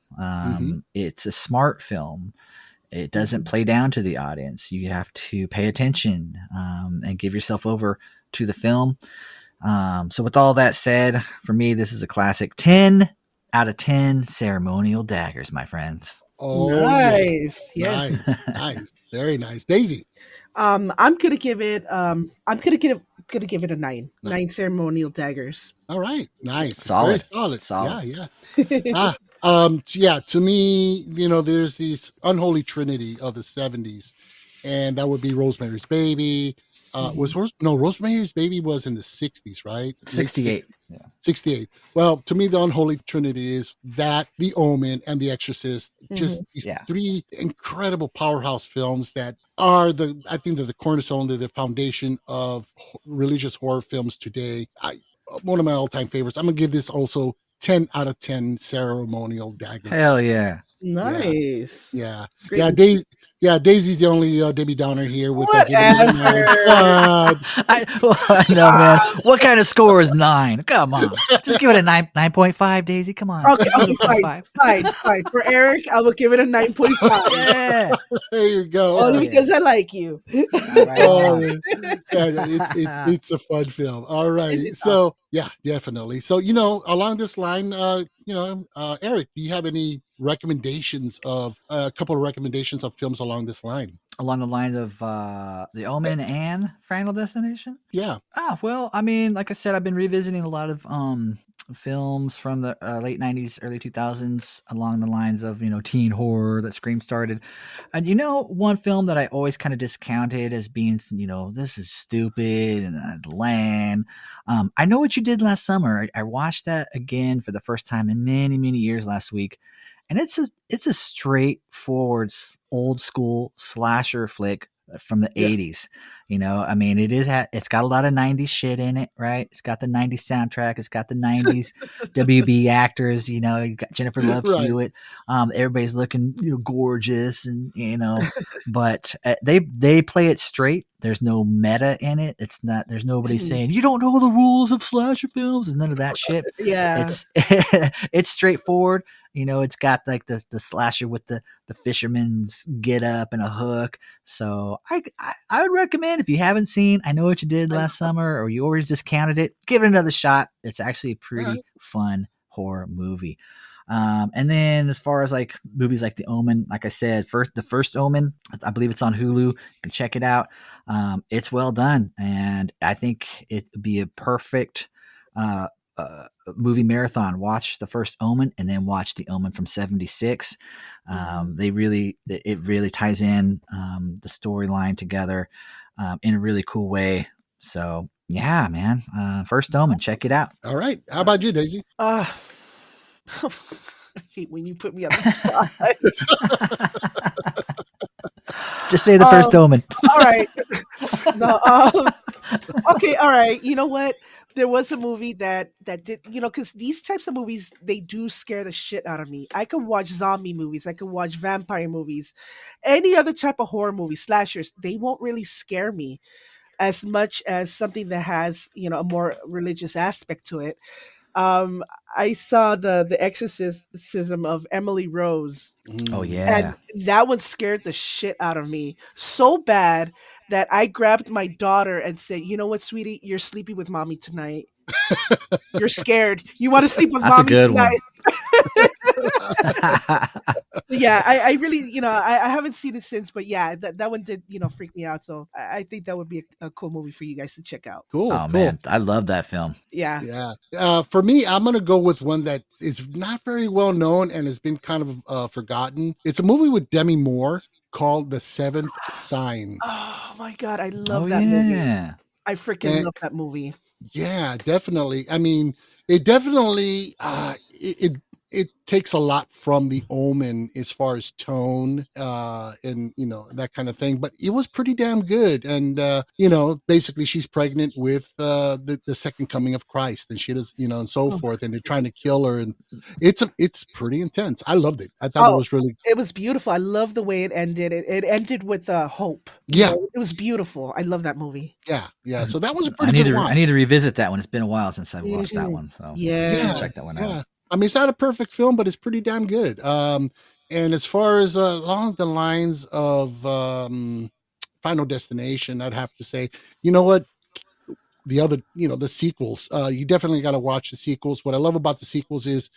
It's a smart film. It doesn't play down to the audience. You have to pay attention and give yourself over to the film. So with all that said, for me, this is a classic. 10 out of 10 ceremonial daggers, my friends. Oh, nice. Yeah. Yes. Nice. Very nice. Daisy. I'm gonna give it a 9. 9 ceremonial daggers. All right. Nice. Solid. Very solid. Yeah. Yeah. To me, there's this unholy trinity of the 70s, and that would be Rosemary's Baby. Rosemary's Baby was in the 60s, right? 68. Yeah. 68. Well, to me, the unholy trinity is that, The Omen, and The Exorcist. Just these 3 incredible powerhouse films that are I think they're the cornerstone, they're the foundation of religious horror films today. One of my all-time favorites. I'm gonna give this also 10 out of 10 ceremonial daggers. Hell yeah. Nice. Yeah. Great. Daisy's the only Debbie Downer here with I know, man. What kind of score is 9? Come on. Just give it a 9.5, Daisy. Come on. Okay, fine. For Eric, I will give it a 9.5. Yeah. There you go. Only because I like you. It's a fun film. All right. So yeah, definitely. So, along this line, Eric, do you have any recommendations of a couple of recommendations of films along this line? Along the lines of The Omen and Final Destination? Yeah. Well, I mean, like I said, I've been revisiting a lot of films from the late 90s, early 2000s along the lines of, teen horror that Scream started. And, one film that I always kind of discounted as being, this is stupid and lame. I Know What You Did Last Summer. I watched that again for the first time in many, many years last week. And it's a straightforward old school slasher flick from the 80s. I mean, it's got a lot of 90s shit in it, right? It's got the 90s soundtrack. It's got the 90s WB actors, you got Jennifer Love Hewitt. Everybody's looking, gorgeous and, but they play it straight. There's no meta in it. There's nobody saying, you don't know the rules of slasher films. There's none of that shit. Yeah. It's straightforward. It's got like the slasher with the fisherman's get up and a hook. So I would recommend, if you haven't seen I Know What You Did Last Summer, or you already discounted it, give it another shot. It's actually a pretty fun horror movie. And then as far as like movies like The Omen, like I said, the first Omen, I believe it's on Hulu. You can check it out. It's well done. And I think it would be a perfect, movie marathon. Watch the first Omen and then watch The Omen from 76. It really ties in the storyline together in a really cool way. So yeah, man, first Omen, check it out. All right, how about you, Daisy? I hate when you put me on the Just say the first Omen. All right. No. Okay. All right. You know what? There was a movie that did, because these types of movies, they do scare the shit out of me. I could watch zombie movies. I could watch vampire movies. Any other type of horror movie, slashers, they won't really scare me as much as something that has, a more religious aspect to it. I saw the exorcism of Emily Rose. Oh yeah. And that one scared the shit out of me so bad that I grabbed my daughter and said, "You know what, sweetie? You're sleeping with mommy tonight. You're scared. You want to sleep with mommy tonight." Yeah, I really, I haven't seen it since, but yeah, that one did, freak me out. So I think that would be a cool movie for you guys to check out. Cool. Oh man, I love that film. Yeah. Yeah. For me, I'm going to go with one that is not very well known and has been kind of forgotten. It's a movie with Demi Moore called The Seventh Sign. Oh my God. I love that movie. I freaking love that movie. Yeah, definitely. I mean, it definitely, it takes a lot from the Omen as far as tone, and that kind of thing. But it was pretty damn good. And basically, she's pregnant with the second coming of Christ, and she does, and so forth. And they're trying to kill her, and it's pretty intense. I loved it. I thought it was really. It was beautiful. I love the way it ended. It ended with hope. Yeah, it was beautiful. I love that movie. Yeah. So that was a pretty good one. I need to revisit that one. It's been a while since I've watched that one. So check that one out. I mean, it's not a perfect film, but it's pretty damn good. And as far as along the lines of Final Destination, I'd have to say, you know what? The other, the sequels, you definitely got to watch the sequels. What I love about the sequels is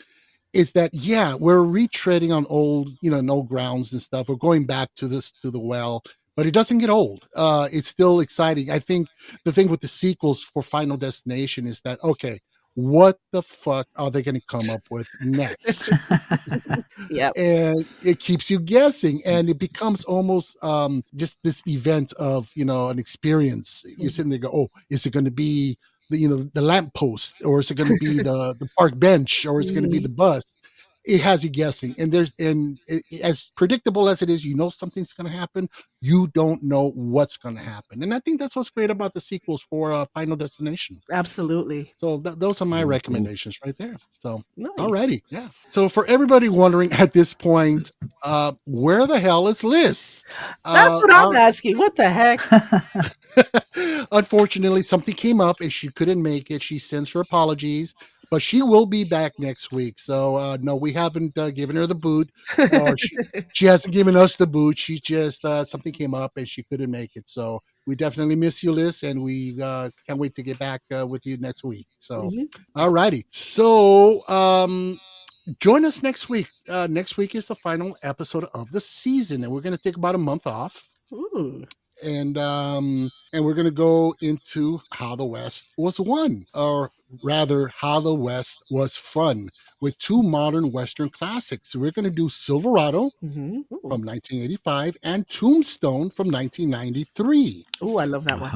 that, we're retreading on old, old grounds and stuff. We're going back to the well, but it doesn't get old. It's still exciting. I think the thing with the sequels for Final Destination is that, okay, what the fuck are they going to come up with next? Yeah. And it keeps you guessing, and it becomes almost just this event of, an experience. You're sitting there go, oh, is it going to be the lamppost, or is it going to be the park bench, or is it going to be the bus? It has you guessing, and as predictable as it is, something's going to happen. You don't know what's going to happen, and I think that's what's great about the sequels for Final Destination. Absolutely. So those are my recommendations right there. So, nice. Alrighty, yeah. So for everybody wondering at this point, where the hell is Liz? That's what I'm asking. What the heck? Unfortunately, something came up and she couldn't make it. She sends her apologies. But she will be back next week. So, no, we haven't given her the boot. Or she hasn't given us the boot. She just, something came up and she couldn't make it. So we definitely miss you, Liz. And we can't wait to get back with you next week. So, all righty. So, join us next week. Next week is the final episode of the season. And we're going to take about a month off. Ooh. And we're going to go into how the West was won, or rather how the West was fun, with two modern Western classics. We're going to do Silverado from 1985 and Tombstone from 1993. Oh, I love that one.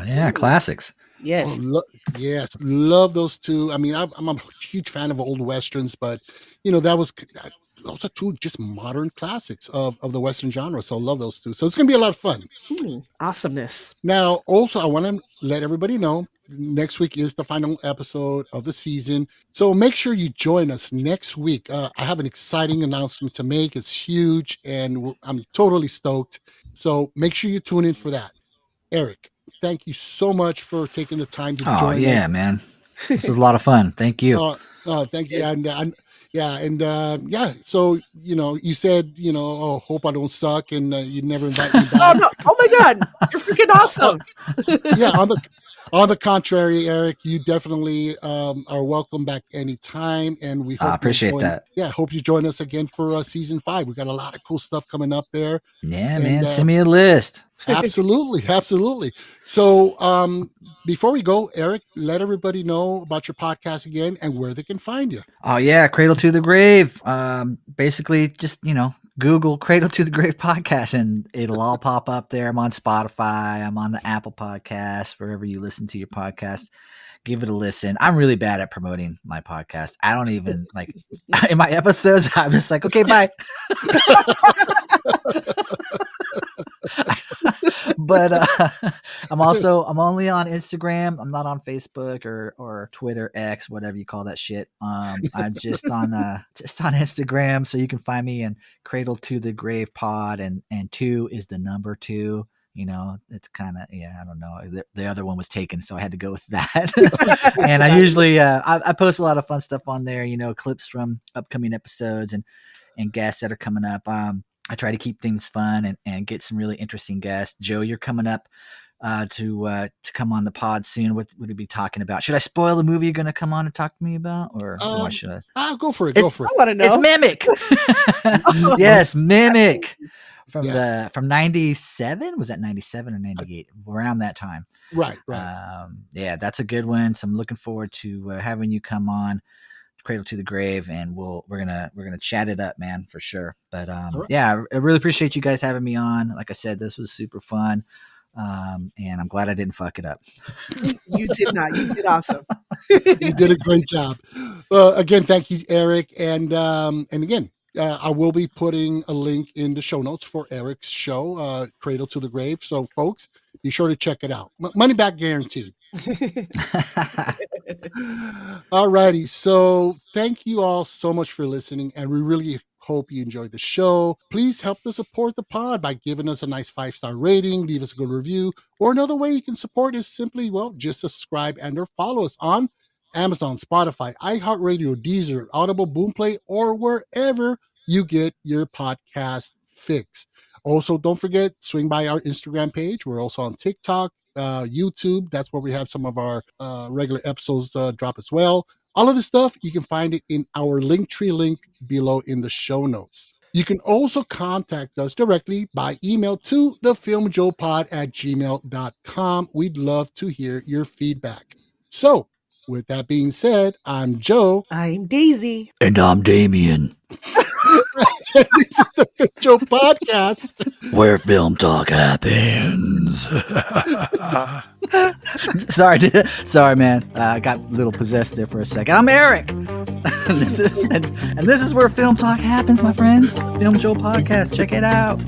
Yeah, classics. Yes. Yes, love those two. I mean, I'm a huge fan of old Westerns, but those are two just modern classics of the Western genre. So I love those two. So it's going to be a lot of fun. Awesomeness. Now, also, I want to let everybody know next week is the final episode of the season. So make sure you join us next week. I have an exciting announcement to make. It's huge, and I'm totally stoked. So make sure you tune in for that. Eric, thank you so much for taking the time to join us. Oh, yeah, man. This is a lot of fun. Thank you. Thank you. So, you said, hope I don't suck, and you never invite me back. Oh my God. You're freaking awesome. On the contrary, Eric, you definitely are welcome back anytime. And we hope appreciate that. Yeah. Hope you join us again for season 5. We got a lot of cool stuff coming up there. Yeah, man. Send me a list. Absolutely. So, before we go, Eric, let everybody know about your podcast again and where they can find you. Oh yeah, Cradle to the Grave. Basically, just Google Cradle to the Grave podcast, and it'll all pop up there. I'm on Spotify. I'm on the Apple Podcast, wherever you listen to your podcast. Give it a listen. I'm really bad at promoting my podcast. I don't even in my episodes. I'm just like, okay, bye. But I'm only on Instagram. I'm not on Facebook or Twitter, X, whatever you call that shit. I'm just on Instagram, so you can find me in Cradle to the Grave Pod, and 2 is the number 2. It's kind of, I don't know. The other one was taken, so I had to go with that. And I usually I post a lot of fun stuff on there. Clips from upcoming episodes and guests that are coming up. I try to keep things fun and get some really interesting guests. Joe, you're coming up to come on the pod soon. What would you be talking about? Should I spoil the movie you're going to come on and talk to me about, or should I? I'll go for it. Go for it. I want to know. It's Mimic. Yes, Mimic from 97. Was that 97 or 98? Around that time. Right. Yeah, that's a good one. So I'm looking forward to having you come on Cradle to the Grave, and we're gonna chat it up, man, for sure. But yeah, I really appreciate you guys having me on. Like I said, this was super fun, and I'm glad I didn't fuck it up. You did not. You did awesome. You did a great job. Again, thank you, Eric. And again, I will be putting a link in the show notes for Eric's show, Cradle to the Grave. So, folks, be sure to check it out. Money back guaranteed. All righty. So, thank you all so much for listening, and we really hope you enjoyed the show. Please help to support the pod by giving us a nice 5-star rating, leave us a good review, or another way you can support is simply, well, just subscribe and or follow us on Amazon, Spotify, iHeartRadio, Deezer, Audible, Boomplay, or wherever you get your podcast fix. Also, don't forget, swing by our Instagram page. We're also on TikTok, YouTube. That's where we have some of our regular episodes drop as well. All of this stuff, you can find it in our Linktree link below in the show notes. You can also contact us directly by email to thefilmjoepod@gmail.com. We'd love to hear your feedback. So, with that being said, I'm Joe. I'm Daisy. And I'm Damien. This is the Filmjoe Podcast, where film talk happens. Sorry, man. I got a little possessed there for a second. I'm Eric. This is where film talk happens, my friends. Filmjoe Podcast. Check it out.